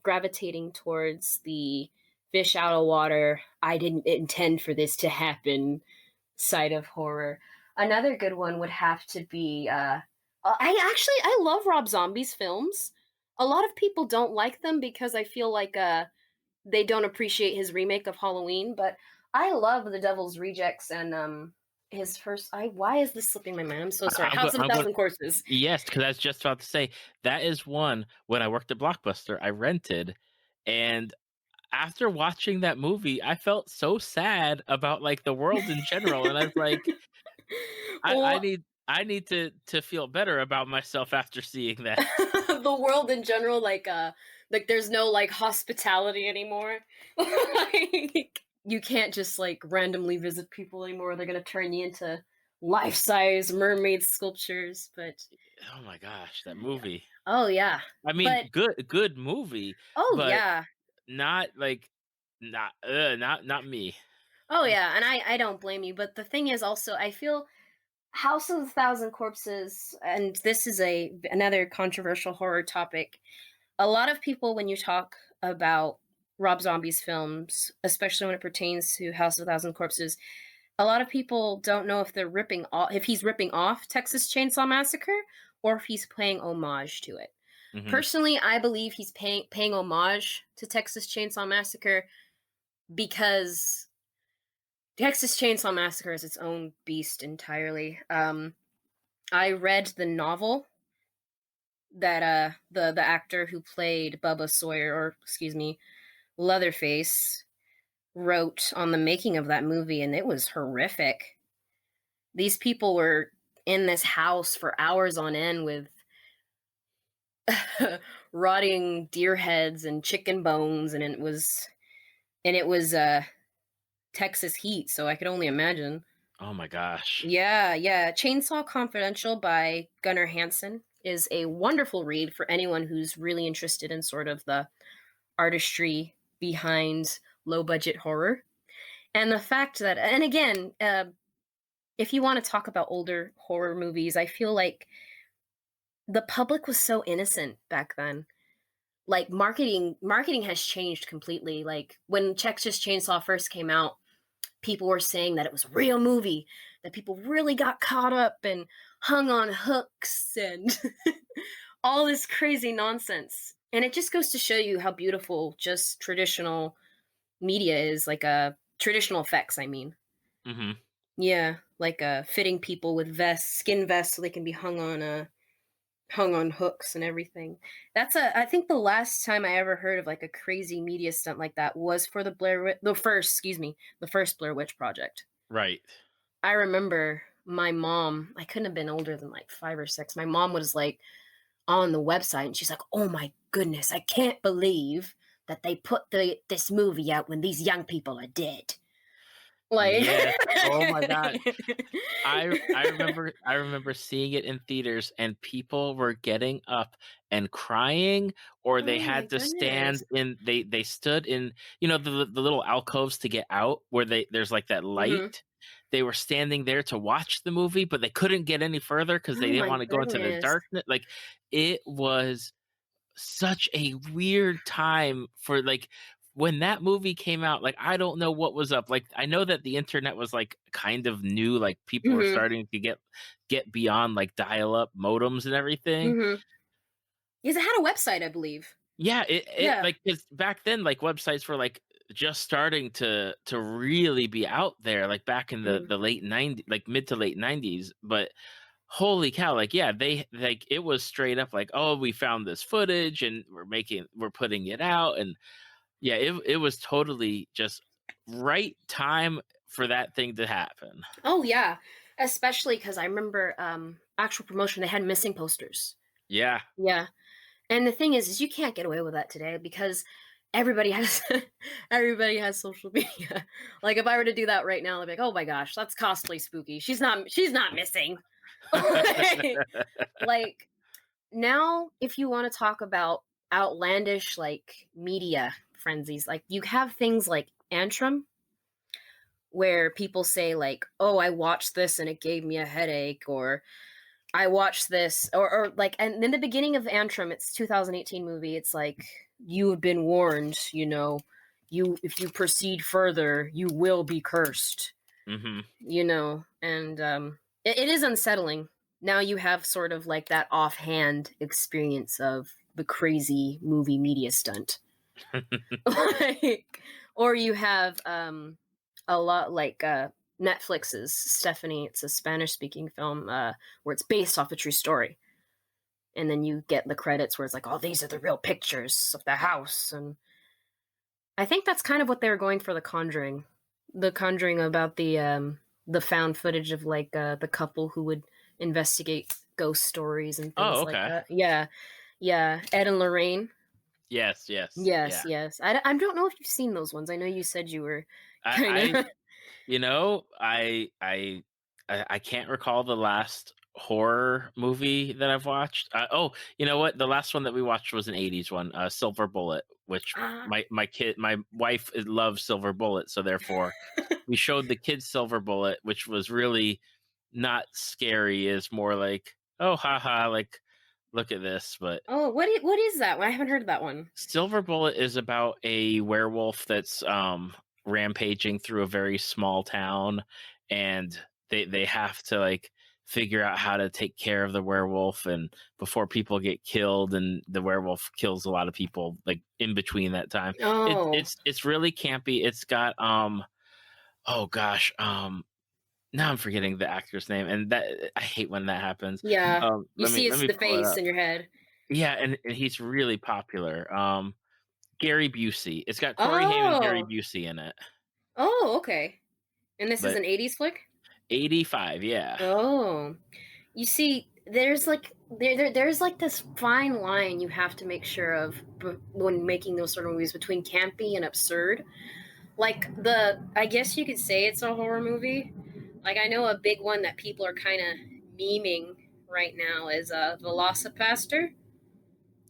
gravitating towards the fish out of water, I didn't intend for this to happen side of horror. Another good one would have to be I love Rob Zombie's films. A lot of people don't like them because I feel like they don't appreciate his remake of Halloween, but I love The Devil's Rejects and his first. Why is this slipping my mind? I'm so sorry. House of a Thousand Corpses. Yes, because I was just about to say that is one when I worked at Blockbuster I rented, and after watching that movie, I felt so sad about like the world in general, and I was like, I need to feel better about myself after seeing that. The world in general, like there's no like hospitality anymore. Like you can't just like randomly visit people anymore. They're gonna turn you into life-size mermaid sculptures. But oh my gosh, that movie. Oh yeah. I mean, good movie. Oh but yeah. Not me. Oh yeah, and I don't blame you. But the thing is also, I feel House of a Thousand Corpses, and this is another controversial horror topic. A lot of people, when you talk about Rob Zombie's films, especially when it pertains to House of a Thousand Corpses, a lot of people don't know if if he's ripping off Texas Chainsaw Massacre or if he's paying homage to it. Mm-hmm. Personally, I believe he's paying homage to Texas Chainsaw Massacre because Texas Chainsaw Massacre is its own beast entirely. I read the novel that the actor who played Bubba Sawyer, or excuse me, Leatherface, wrote on the making of that movie, and it was horrific. These people were in this house for hours on end with rotting deer heads and chicken bones, and it was Texas heat, so I could only imagine. Oh my gosh. Yeah. Chainsaw Confidential by Gunnar Hansen is a wonderful read for anyone who's really interested in sort of the artistry behind low budget horror. And the fact that, and again, if you want to talk about older horror movies, I feel like the public was so innocent back then. Like marketing has changed completely. Like when Texas Chainsaw first came out, people were saying that it was a real movie, that people really got caught up and hung on hooks and all this crazy nonsense. And it just goes to show you how beautiful just traditional media is, like traditional effects, I mean. Mm-hmm. Yeah, like fitting people with skin vests so they can be hung on hooks and everything. I think the last time I ever heard of like a crazy media stunt like that was for the first Blair Witch Project. Right. I remember my mom, I couldn't have been older than like 5 or 6. My mom was like on the website and she's like, "Oh my goodness, I can't believe that they put this movie out when these young people are dead." Like, yes. Oh my god. I remember seeing it in theaters and people were getting up and crying, or they had to stand in they stood in, you know, the little alcoves to get out where there's like that light. Mm-hmm. They were standing there to watch the movie, but they couldn't get any further because they didn't want to go into the darkness. Like, it was such a weird time for, like, when that movie came out. Like, I don't know what was up. Like, I know that the internet was like kind of new, like people were starting to get beyond like dial-up modems and everything. Because it had a website, I believe. Yeah, it like, because back then, like, websites were like just starting to really be out there, like back in the late 90s, like mid to late 90s. But holy cow, like, yeah, they, like, it was straight up like, "Oh, we found this footage and we're putting it out." And yeah, it was totally just right time for that thing to happen. Oh yeah, especially because I remember actual promotion, they had missing posters. Yeah. And the thing is you can't get away with that today because everybody has social media. Like, if I were to do that right now, I'd be like, "Oh my gosh, that's cosplay spooky. She's not missing." Like, now, if you want to talk about outlandish like media frenzies, like you have things like Antrim, where people say like, "Oh, I watched this and it gave me a headache," or "I watched this," or like, and in the beginning of Antrim, it's 2018 movie, it's like, "You have been warned, you know, if you proceed further, you will be cursed." You know, and it is unsettling. Now you have sort of like that offhand experience of the crazy movie media stunt. Like, or you have a lot like Netflix's Stephanie. It's a Spanish speaking film where it's based off a true story. And then you get the credits where it's like, "Oh, these are the real pictures of the house." And I think that's kind of what they were going for The Conjuring. The Conjuring, about the found footage of like the couple who would investigate ghost stories and things like that. Yeah. Ed and Lorraine. Yes. I don't know if you've seen those ones. I know you said you were kind of... You know, I can't recall the last horror movie that I've watched. Oh, you know what? The last one that we watched was an 80s one, Silver Bullet, which my wife loves Silver Bullet, so therefore we showed the kids Silver Bullet, which was really not scary. Is more like, "Oh, haha," like look at this, but Oh, what is that? I haven't heard of that one. Silver Bullet is about a werewolf that's rampaging through a very small town, and they have to like figure out how to take care of the werewolf and before people get killed, and the werewolf kills a lot of people like in between that time. Oh, It's really campy. It's got oh gosh, now I'm forgetting the actor's name, and that I hate when that happens. yeah. You Let see me it's the pull it face up. in your head. Yeah, and he's really popular. Gary Busey. It's got Corey Haim and Gary Oh, Busey in it. oh, okay. And this is But an '80s flick. 85, yeah. Oh, you see, there's like there's like this fine line you have to make sure of when making those sort of movies between campy and absurd. Like I guess you could say it's a horror movie. Like I know a big one that people are kind of memeing right now is Velocipaster.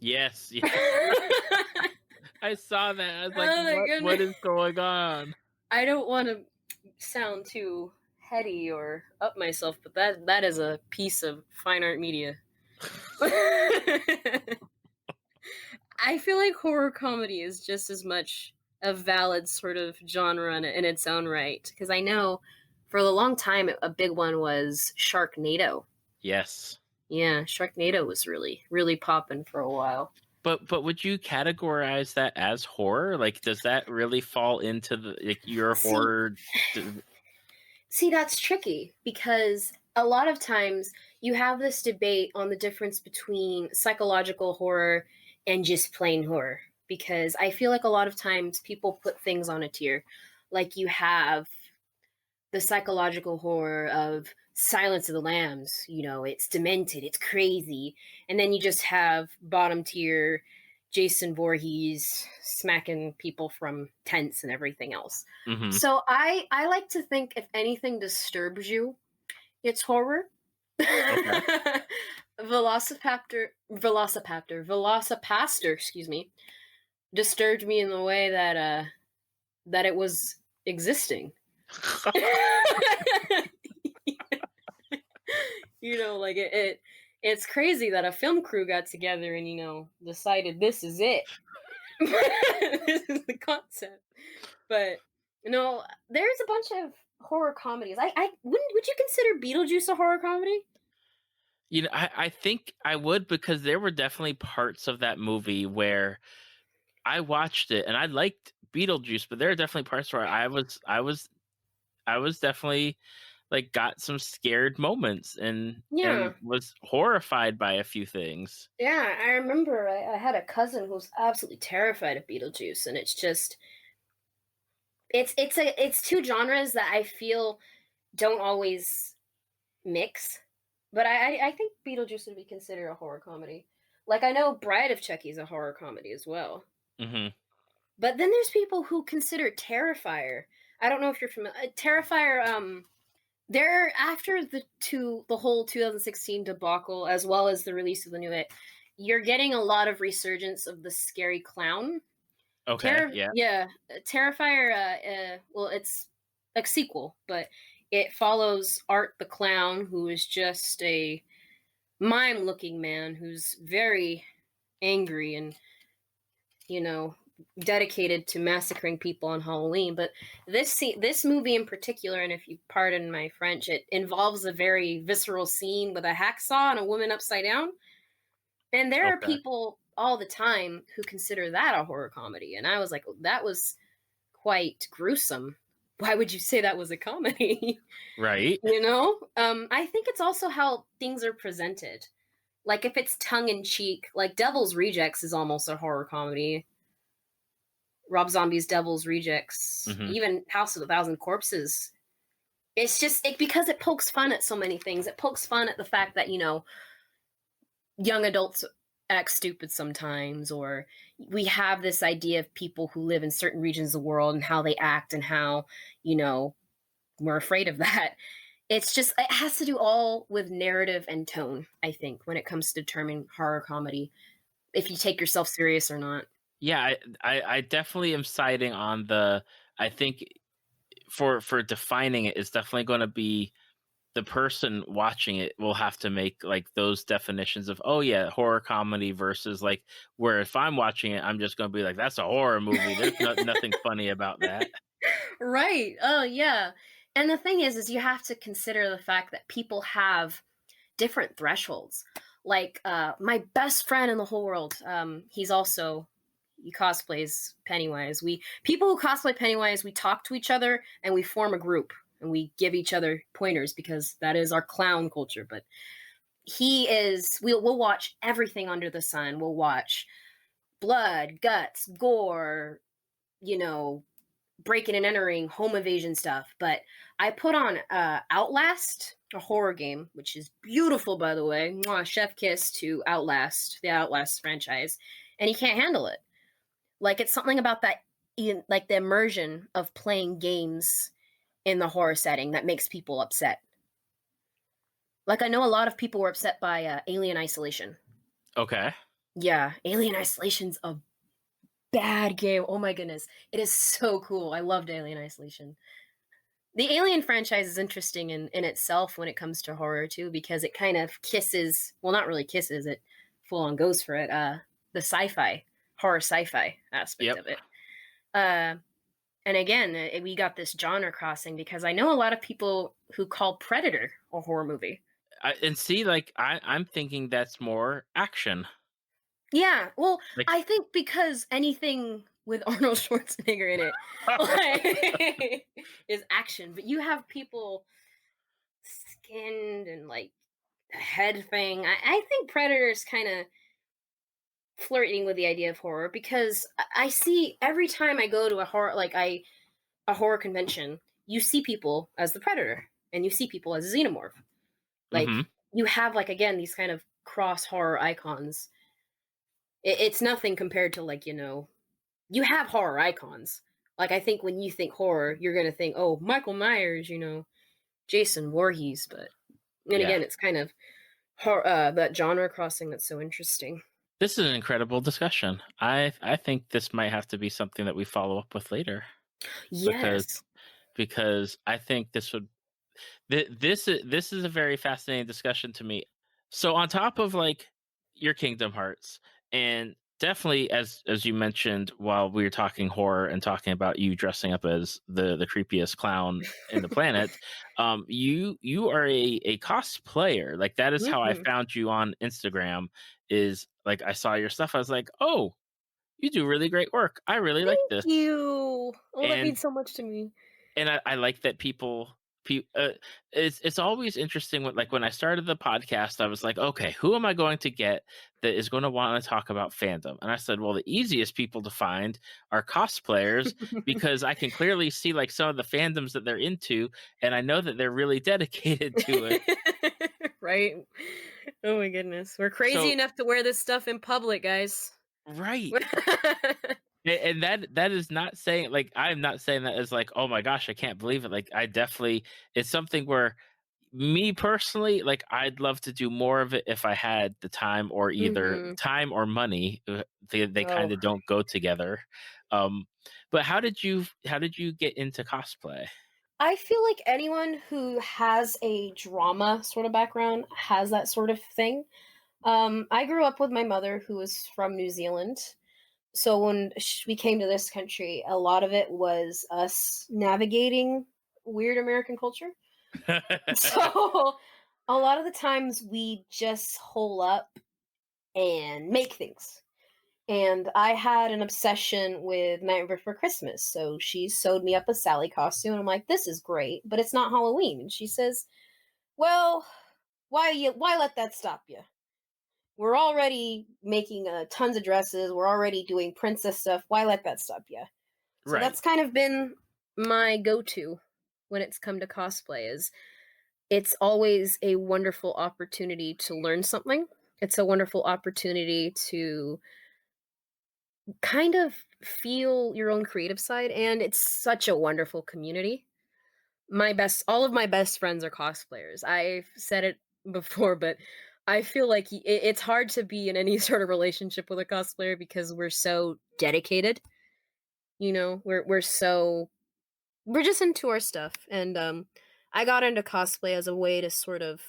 Yes, yes. I saw that. I was like, Oh my what goodness. is going on? I don't want to sound too heady or up myself, but that is a piece of fine art media. I feel like horror comedy is just as much a valid sort of genre in its own right, because I know for a long time a big one was Sharknado. Yes. Yeah, Sharknado was really really popping for a while. But would you categorize that as horror? Like, does that really fall into the like your See, horror? See, that's tricky because a lot of times you have this debate on the difference between psychological horror and just plain horror. Because I feel like a lot of times people put things on a tier. Like you have the psychological horror of Silence of the Lambs, it's demented, it's crazy. And then you just have bottom tier Jason Voorhees smacking people from tents and everything else. Mm-hmm. So I like to think if anything disturbs you, it's horror. Okay. Velocipaster, excuse me, disturbed me in the way that it was existing. Like it's crazy that a film crew got together and decided this is it. This is the concept. But no, there's a bunch of horror comedies. Would you consider Beetlejuice a horror comedy? I think I would, because there were definitely parts of that movie where I watched it and I liked Beetlejuice, but there are definitely parts where I was definitely like got some scared moments and was horrified by a few things. Yeah, I remember I had a cousin who was absolutely terrified of Beetlejuice, and it's just it's two genres that I feel don't always mix. But I think Beetlejuice would be considered a horror comedy. Like I know Bride of Chucky is a horror comedy as well. Mm-hmm. But then there's people who consider Terrifier. I don't know if you're familiar. Terrifier. They're after the whole 2016 debacle, as well as the release of the new it. You're getting a lot of resurgence of the scary clown. Okay. Yeah. Terrifier. Well, it's a sequel, but it follows Art the Clown, who is just a mime-looking man who's very angry and dedicated to massacring people on Halloween. But this movie in particular, and if you pardon my French, it involves a very visceral scene with a hacksaw and a woman upside down. And there are people all the time who consider that a horror comedy. And I was like, that was quite gruesome. Why would you say that was a comedy? Right. I think it's also how things are presented. Like if it's tongue-in-cheek, like Devil's Rejects is almost a horror comedy. Rob Zombie's Devil's Rejects, even House of a Thousand Corpses. It's just because it pokes fun at so many things. It pokes fun at the fact that, young adults act stupid sometimes, or we have this idea of people who live in certain regions of the world and how they act and how, we're afraid of that. It's just, it has to do all with narrative and tone, I think, when it comes to determining horror comedy, if you take yourself serious or not. Yeah, I definitely am siding on I think for defining it, it's definitely going to be the person watching it will have to make like those definitions of, oh yeah, horror comedy versus like, where if I'm watching it, I'm just going to be like, that's a horror movie. There's nothing funny about that. Right. Oh, yeah. And the thing is you have to consider the fact that people have different thresholds. Like my best friend in the whole world, he cosplays Pennywise. People who cosplay Pennywise, we talk to each other and we form a group and we give each other pointers because that is our clown culture. But we'll watch everything under the sun. We'll watch blood, guts, gore, breaking and entering, home invasion stuff. But I put on Outlast, a horror game, which is beautiful, by the way. Mwah, chef kiss to Outlast, the Outlast franchise. And he can't handle it. Like, it's something about that, like the immersion of playing games in the horror setting that makes people upset. Like, I know a lot of people were upset by Alien Isolation. Okay. Yeah, Alien Isolation's a bad game. Oh my goodness. It is so cool. I loved Alien Isolation. The Alien franchise is interesting in itself when it comes to horror too, because it kind of kisses, well, not really kisses, it full on goes for it, the horror sci-fi aspect of it. And again, we got this genre crossing because I know a lot of people who call Predator a horror movie. I'm thinking that's more action. Yeah, well, I think because anything with Arnold Schwarzenegger in it is action, but you have people skinned and like a head thing. I think Predator's kind of flirting with the idea of horror because I see every time I go to a horror convention, you see people as the Predator and you see people as a xenomorph. Like you have again these kind of cross horror icons. It's nothing compared to you have horror icons. Like I think when you think horror, you're gonna think, oh, Michael Myers, Jason Voorhees, but again, it's kind of that genre crossing that's so interesting. This is an incredible discussion. I think this might have to be something that we follow up with later. Yes, because I think this is a very fascinating discussion to me. So on top of your Kingdom Hearts, and definitely as you mentioned while we were talking horror and talking about you dressing up as the creepiest clown in the planet, you are a cosplayer. Like that is how I found you on Instagram. Is I saw your stuff. I was like, oh, you do really great work. I really like this. Thank you. Oh, that means so much to me. And I like that people it's always interesting when I started the podcast, I was like, okay, who am I going to get that is going to want to talk about fandom? And I said, well, the easiest people to find are cosplayers because I can clearly see some of the fandoms that they're into, and I know that they're really dedicated to it. Right. Oh my goodness. We're crazy enough to wear this stuff in public, guys. Right. And that is not saying I'm not saying that as oh my gosh, I can't believe it. I definitely, it's something where me personally, I'd love to do more of it if I had the time, or either time or money. They kind of don't go together. But how did you get into cosplay? I feel like anyone who has a drama sort of background has that sort of thing. I grew up with my mother, who was from New Zealand. So when we came to this country, a lot of it was us navigating weird American culture. So a lot of the times we just hole up and make things. And I had an obsession with Nightmare Before Christmas. So she sewed me up a Sally costume. And I'm like, this is great, but it's not Halloween. And she says, well, why let that stop you? We're already making tons of dresses. We're already doing princess stuff. Why let that stop you? So that's kind of been my go-to when it's come to cosplay. It's always a wonderful opportunity to learn something. It's a wonderful opportunity to kind of feel your own creative side, and it's such a wonderful community. All of my best friends are cosplayers. I've said it before, but I feel like it's hard to be in any sort of relationship with a cosplayer because we're so dedicated. We're just into our stuff, and I got into cosplay as a way to sort of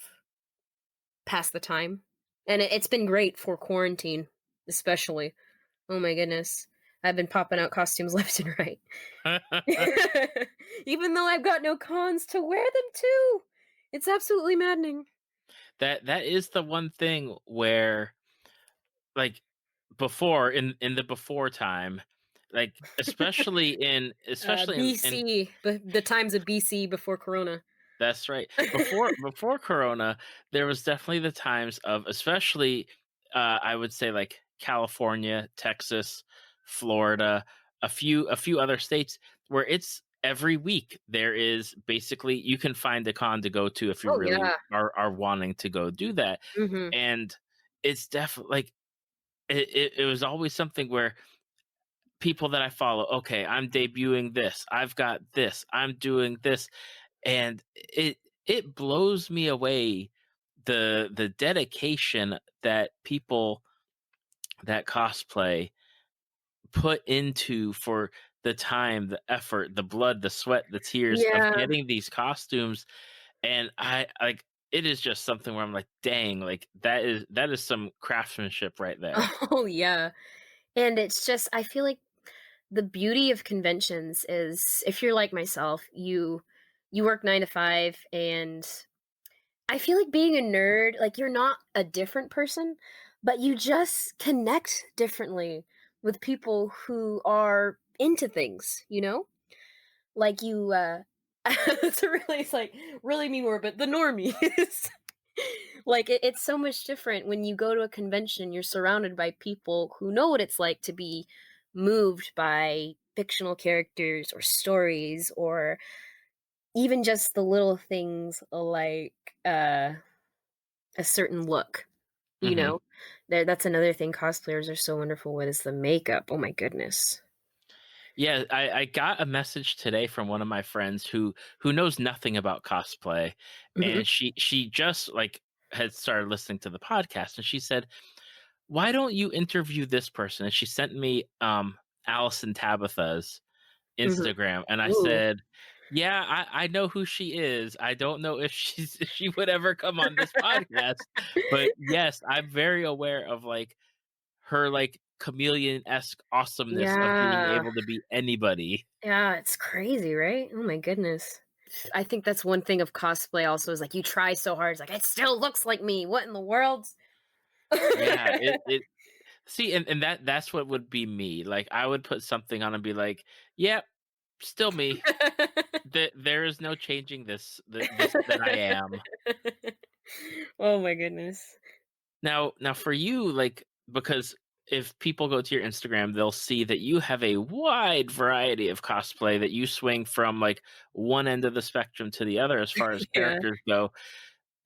pass the time, and it's been great for quarantine, especially. Oh my goodness. I've been popping out costumes left and right. Even though I've got no cons to wear them to. It's absolutely maddening. That is the one thing where, like, before in the before time, like, especially in BC, the times of BC before Corona. that's right. Before Corona, there was definitely the times of, especially, I would say, like, California, Texas, Florida, a few other states where it's every week there is basically, you can find a con to go to if you Oh really yeah. are wanting to go do that. Mhm. And it's definitely like, it was always something where people that I follow, okay, I'm debuting this, I've got this, I'm doing this, and it blows me away, the dedication that people that cosplay put into, for the time, the effort, the blood, the sweat, the tears of Yeah. getting these costumes. And I like, it is just something where I'm like, dang, like, that is some craftsmanship right there. Oh yeah. And it's just I feel like the beauty of conventions is if you're like myself, you work 9 to 5 and I feel like being a nerd, like you're not a different person, but you just connect differently with people who are into things, you know? Like you it's a really it's like really mean word, but the normies. Like it's so much different when you go to a convention, you're surrounded by people who know what it's like to be moved by fictional characters or stories or even just the little things like a certain look, you Hmm. know? That's another thing cosplayers are so wonderful with is the makeup. Oh my goodness. Yeah, I got a message today from one of my friends who knows nothing about cosplay, Mhm. and she just, like, had started listening to the podcast, and she said, "Why don't you interview this person?" And she sent me Allison Tabitha's Mhm. Instagram, and I Ooh. said, "Yeah, I know who she is. I don't know if if she would ever come on this podcast, but yes, I'm very aware of, like, her, like, chameleon-esque awesomeness of being Yeah. able to be anybody." Yeah, it's crazy, right? Oh my goodness. I think that's one thing of cosplay also is like you try so hard, it's like it still looks like me. What in the world? Yeah, it see, and that's what would be me. Like, I would put something on and be like, "Yep, still me. There is no changing this that I am." Oh my goodness. Now for you, like, because if people go to your Instagram, they'll see that you have a wide variety of cosplay, that you swing from, like, one end of the spectrum to the other as far as Yeah. characters go.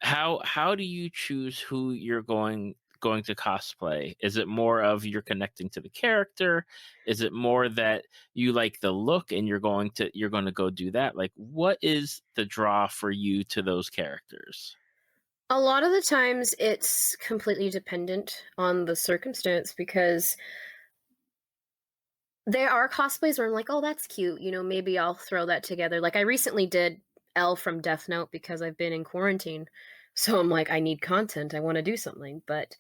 How do you choose who you're going to cosplay? Is it more of you're connecting to the character? Is it more that you like the look and you're going to go do that? Like, what is the draw for you to those characters? A lot of the times it's completely dependent on the circumstance because there are cosplays where I'm like, "Oh, that's cute." Maybe I'll throw that together. Like I recently did Elle from Death Note because I've been in quarantine. So I'm like, I need content. I want to do something. But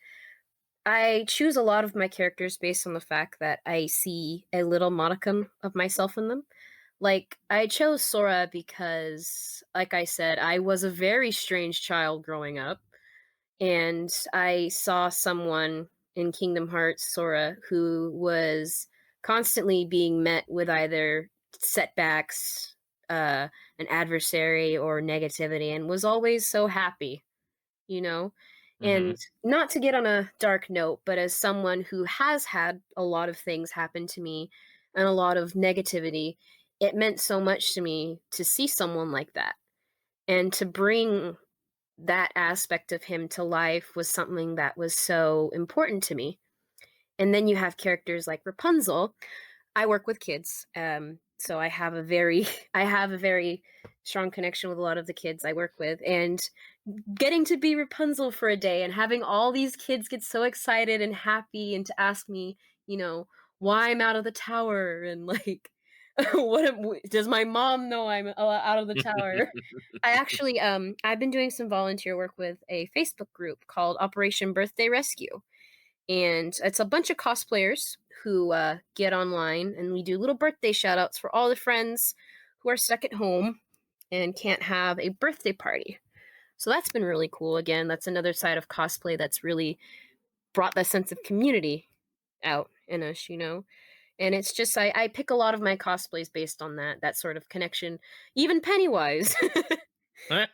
I choose a lot of my characters based on the fact that I see a little modicum of myself in them. Like, I chose Sora because, like I said, I was a very strange child growing up, and I saw someone in Kingdom Hearts, Sora, who was constantly being met with either setbacks, an adversary, or negativity, and was always so happy, you know? And Mhm. not to get on a dark note, but as someone who has had a lot of things happen to me and a lot of negativity, it meant so much to me to see someone like that. And to bring that aspect of him to life was something that was so important to me. And then you have characters like Rapunzel. I work with kids, so I have a very I have a very strong connection with a lot of the kids I work with, and getting to be Rapunzel for a day and having all these kids get so excited and happy and to ask me, you know, why I'm out of the tower and like Does my mom know I'm out of the tower? I actually, I've been doing some volunteer work with a Facebook group called Operation Birthday Rescue. And it's a bunch of cosplayers who get online and we do little birthday shout outs for all the friends who are stuck at home and can't have a birthday party. So that's been really cool. Again, that's another side of cosplay that's really brought that sense of community out in us, you know? And it's just, I pick a lot of my cosplays based on that sort of connection. Even Pennywise. I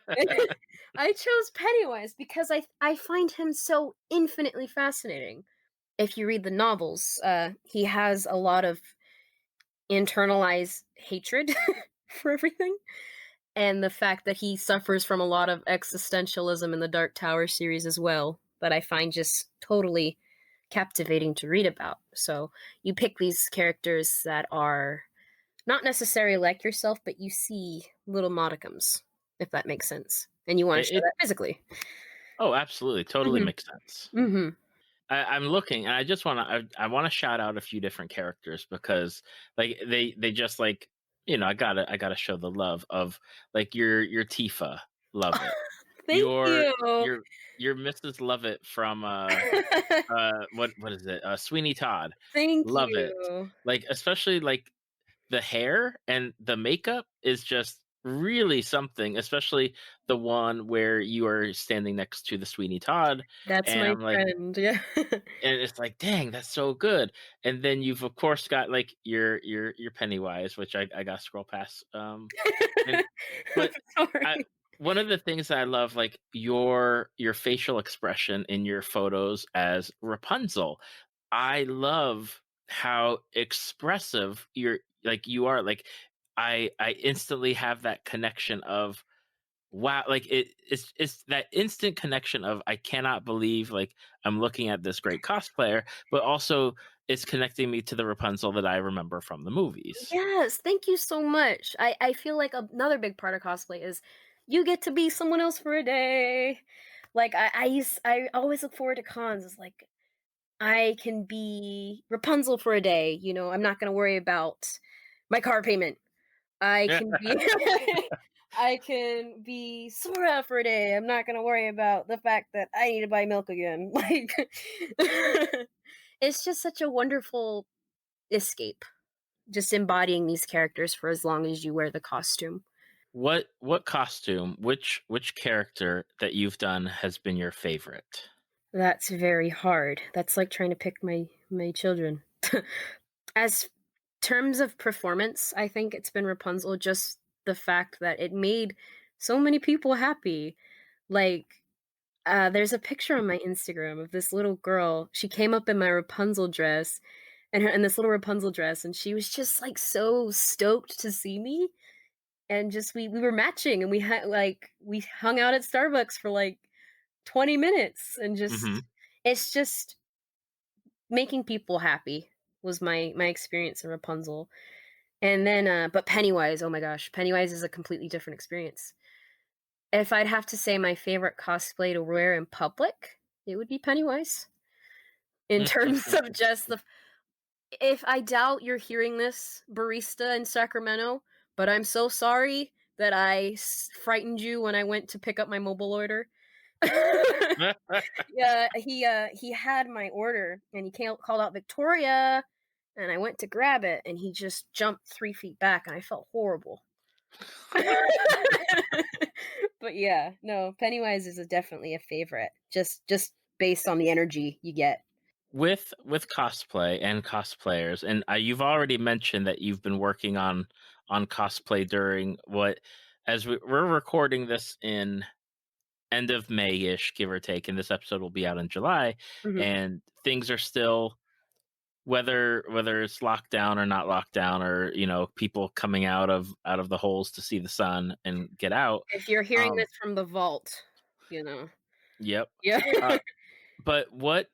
chose Pennywise because I find him so infinitely fascinating. If you read the novels, he has a lot of internalized hatred for everything. And the fact that he suffers from a lot of existentialism in the Dark Tower series as well, that I find just totally captivating to read about. So you pick these characters that are not necessarily like yourself, but you see little modicums, if that makes sense. And you want to show It that physically. oh, absolutely, totally Mm-hmm. makes sense. Mm-hmm. I'm looking, and I just I want to shout out a few different characters because like they just like I gotta show the love of like your Tifa, love it. Thank Your you. your your Mrs. Lovett from what is it? Sweeney Todd. Thank Love it. you. Like especially like the hair and the makeup is just really something, especially the one where you are standing next to the Sweeney Todd That's and my I'm like friend. Yeah. and it's like, dang, that's so good. And then you've of course got like your Pennywise, which I got to scroll past. And but I Sorry. one of the things that I love, like your facial expression in your photos as Rapunzel. I love how expressive you are. Like I instantly have that connection of wow, like it's that instant connection of I cannot believe like I'm looking at this great cosplayer, but also it's connecting me to the Rapunzel that I remember from the movies. Yes, thank you so much. I feel like another big part of cosplay is you get to be someone else for a day. Like I always look forward to cons. It's like I can be Rapunzel for a day. You know, I'm not gonna worry about my car payment. I can be I can be Sora for a day. I'm not gonna worry about the fact that I need to buy milk again. Like it's just such a wonderful escape. Just embodying these characters for as long as you wear the costume. What costume, which character that you've done has been your favorite? That's very hard. That's like trying to pick my children. As terms of performance, I think it's been Rapunzel, just the fact that it made so many people happy. Like, there's a picture on my Instagram of this little girl. She came up in my Rapunzel dress and her in this little Rapunzel dress, and she was just like so stoked to see me. And just we were matching, and we hung out at Starbucks for like 20 minutes, and Mhm. just it's just making people happy was my experience in Rapunzel. And then but Pennywise, oh my gosh, Pennywise is a completely different experience. If I'd have to say my favorite cosplay to wear in public, it would be Pennywise. In terms of just the if I doubt you're hearing this, barista in Sacramento, but I'm so sorry that frightened you when I went to pick up my mobile order. Yeah, he had my order and he called out Victoria, and I went to grab it, and he just jumped 3 feet back, and I felt horrible. But yeah, no, Pennywise is definitely a favorite, just based on the energy you get. With cosplay and cosplayers, and you've already mentioned that you've been working on cosplay during what as we're recording this in end of May-ish, give or take, and this episode will be out in July, Mhm. and things are still whether it's locked down or not locked down, or people coming out of the holes to see the sun and get out. If you're hearing Um, this from the vault, you know. yep. Yeah. Uh, but what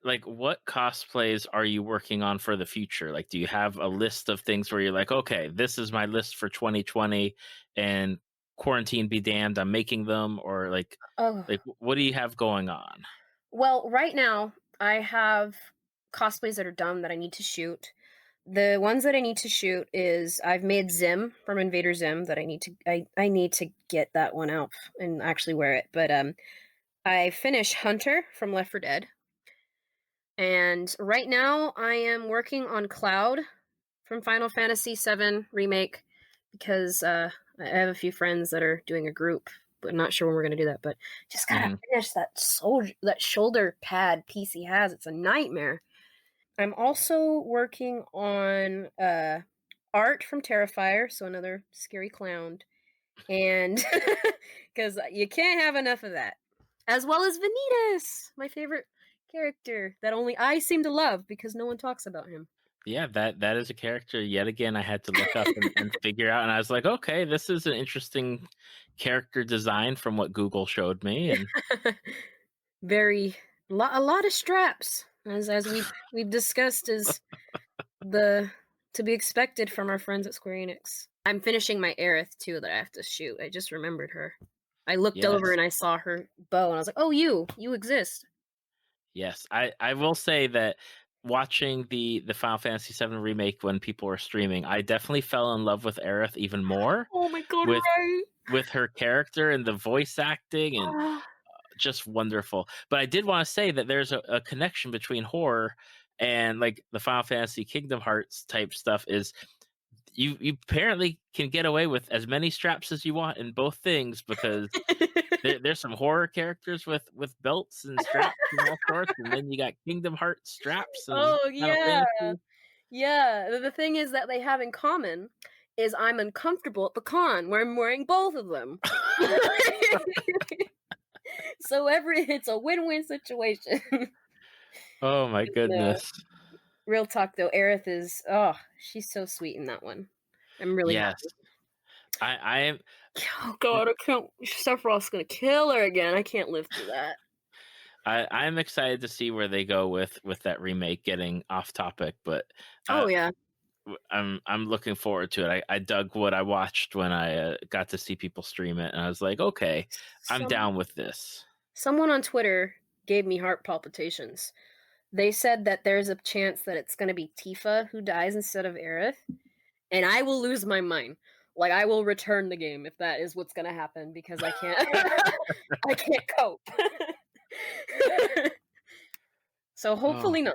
cosplays are you working on for the future? Like, do you have a list of things where you're like, okay, this is my list for 2020, and quarantine be damned, I'm making them, or Oh. what do you have going on? Well, right now I have cosplays that are done that I need to shoot. The ones that I need to shoot is I've made Zim from Invader Zim that I need to get that one out and actually wear it. But I finished Hunter from Left 4 Dead. And right now I am working on Cloud from Final Fantasy VII Remake because I have a few friends that are doing a group, but I'm not sure when we're going to do that. But just gotta finish that shoulder pad piece he has. It's a nightmare. I'm also working on Art from Terrifier, so another scary clown. And because you can't have enough of that. As well as Vanitas, my favorite character that only I seem to love because no one talks about him. Yeah, that is a character yet again I had to look up and figure out, and I was like, okay, this is an interesting character design from what Google showed me, and a lot of straps, as we've discussed, is the to be expected from our friends at Square Enix. I'm finishing my Aerith too that I have to shoot. I just remembered her. I looked over and I saw her bow, and I was like, "Oh, you exist." Yes, I will say that watching the Final Fantasy VII Remake when people were streaming, I definitely fell in love with Aerith even more. Oh my god, with right? with her character and the voice acting and just wonderful. But I did want to say that there's a connection between horror and like the Final Fantasy Kingdom Hearts type stuff is you apparently can get away with as many straps as you want in both things because there's some horror characters with belts and straps and all sorts, and then you got Kingdom Hearts straps. And Oh Final yeah, Fantasy. yeah. The thing is that they have in common is I'm uncomfortable at the con where I'm wearing both of them. So it's a win-win situation. Oh my goodness. Real talk though, Aerith is she's so sweet in that one. I'm really happy. I am. Oh god, I can't. Sephiroth's gonna kill her again. I can't live through that. I'm excited to see where they go with that remake. Getting off topic, but yeah, I'm looking forward to it. I dug what I watched when I got to see people stream it, and I was like, okay, I'm down with this. Someone on Twitter gave me heart palpitations. They said that there's a chance that it's going to be Tifa who dies instead of Aerith, and I will lose my mind. Like, I will return the game if that is what's going to happen because I can't I can't cope. So hopefully not.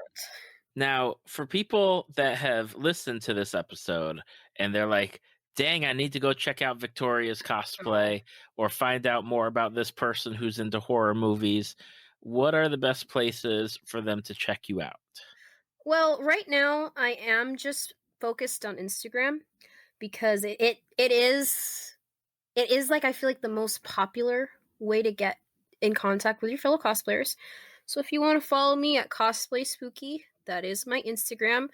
Now, for people that have listened to this episode and they're like, dang, I need to go check out Victoria's cosplay or find out more about this person who's into horror movies, what are the best places for them to check you out? Well, right now I am just focused on Instagram because it is like I feel like the most popular way to get in contact with your fellow cosplayers. So if you want to follow me at Cosplay Spooky, that is my Instagram.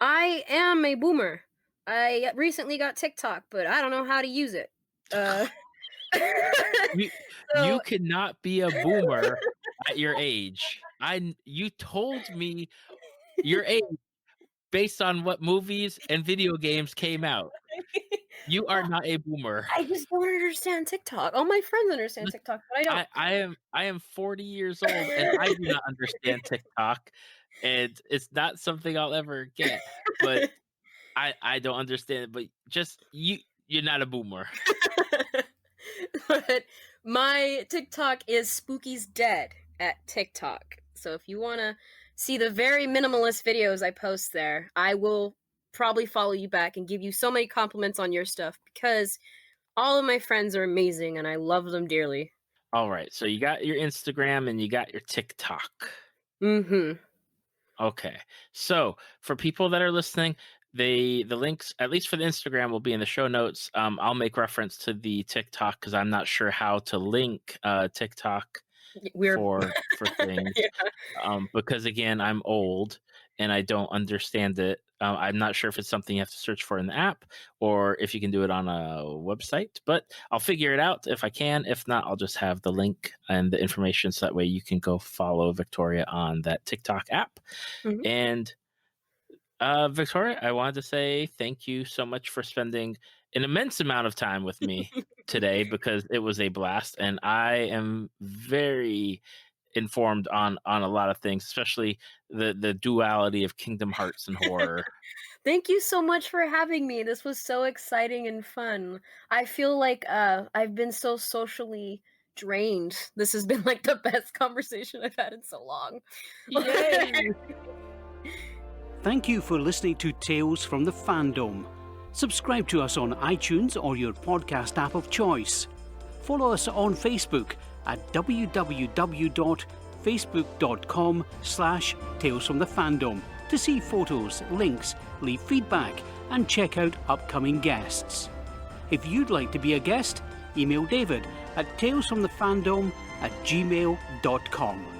I am a boomer. I recently got TikTok, but I don't know how to use it. You cannot be a boomer at your age. You told me your age based on what movies and video games came out. You are not a boomer. I just don't understand TikTok. All my friends understand TikTok, but I don't. I am 40 years old and I do not understand TikTok, and it's not something I'll ever get. But I don't understand it. But just you're not a boomer. But my TikTok is Spooky's Dead at TikTok. So if you want to see the very minimalist videos I post there, I will probably follow you back and give you so many compliments on your stuff because all of my friends are amazing and I love them dearly. All right. So you got your Instagram and you got your TikTok. Mm-hmm. Okay. So for people that are listening, the links, at least for the Instagram, will be in the show notes. I'll make reference to the TikTok because I'm not sure how to link TikTok for things. Yeah. Because again, I'm old and I don't understand it. I'm not sure if it's something you have to search for in the app or if you can do it on a website, but I'll figure it out if I can. If not, I'll just have the link and the information so that way you can go follow Victoria on that TikTok app. Mm-hmm. And Victoria, I wanted to say thank you so much for spending an immense amount of time with me today because it was a blast and I am very informed on a lot of things, especially the duality of Kingdom Hearts and horror. Thank you so much for having me. This was so exciting and fun. I feel like I've been so socially drained. This has been like the best conversation I've had in so long. Yay! Thank you for listening to Tales from the Fandom. Subscribe to us on iTunes or your podcast app of choice. Follow us on Facebook at www.facebook.com/talesfromthefandom to see photos, links, leave feedback, and check out upcoming guests. If you'd like to be a guest, email David at talesfromthefandom@gmail.com.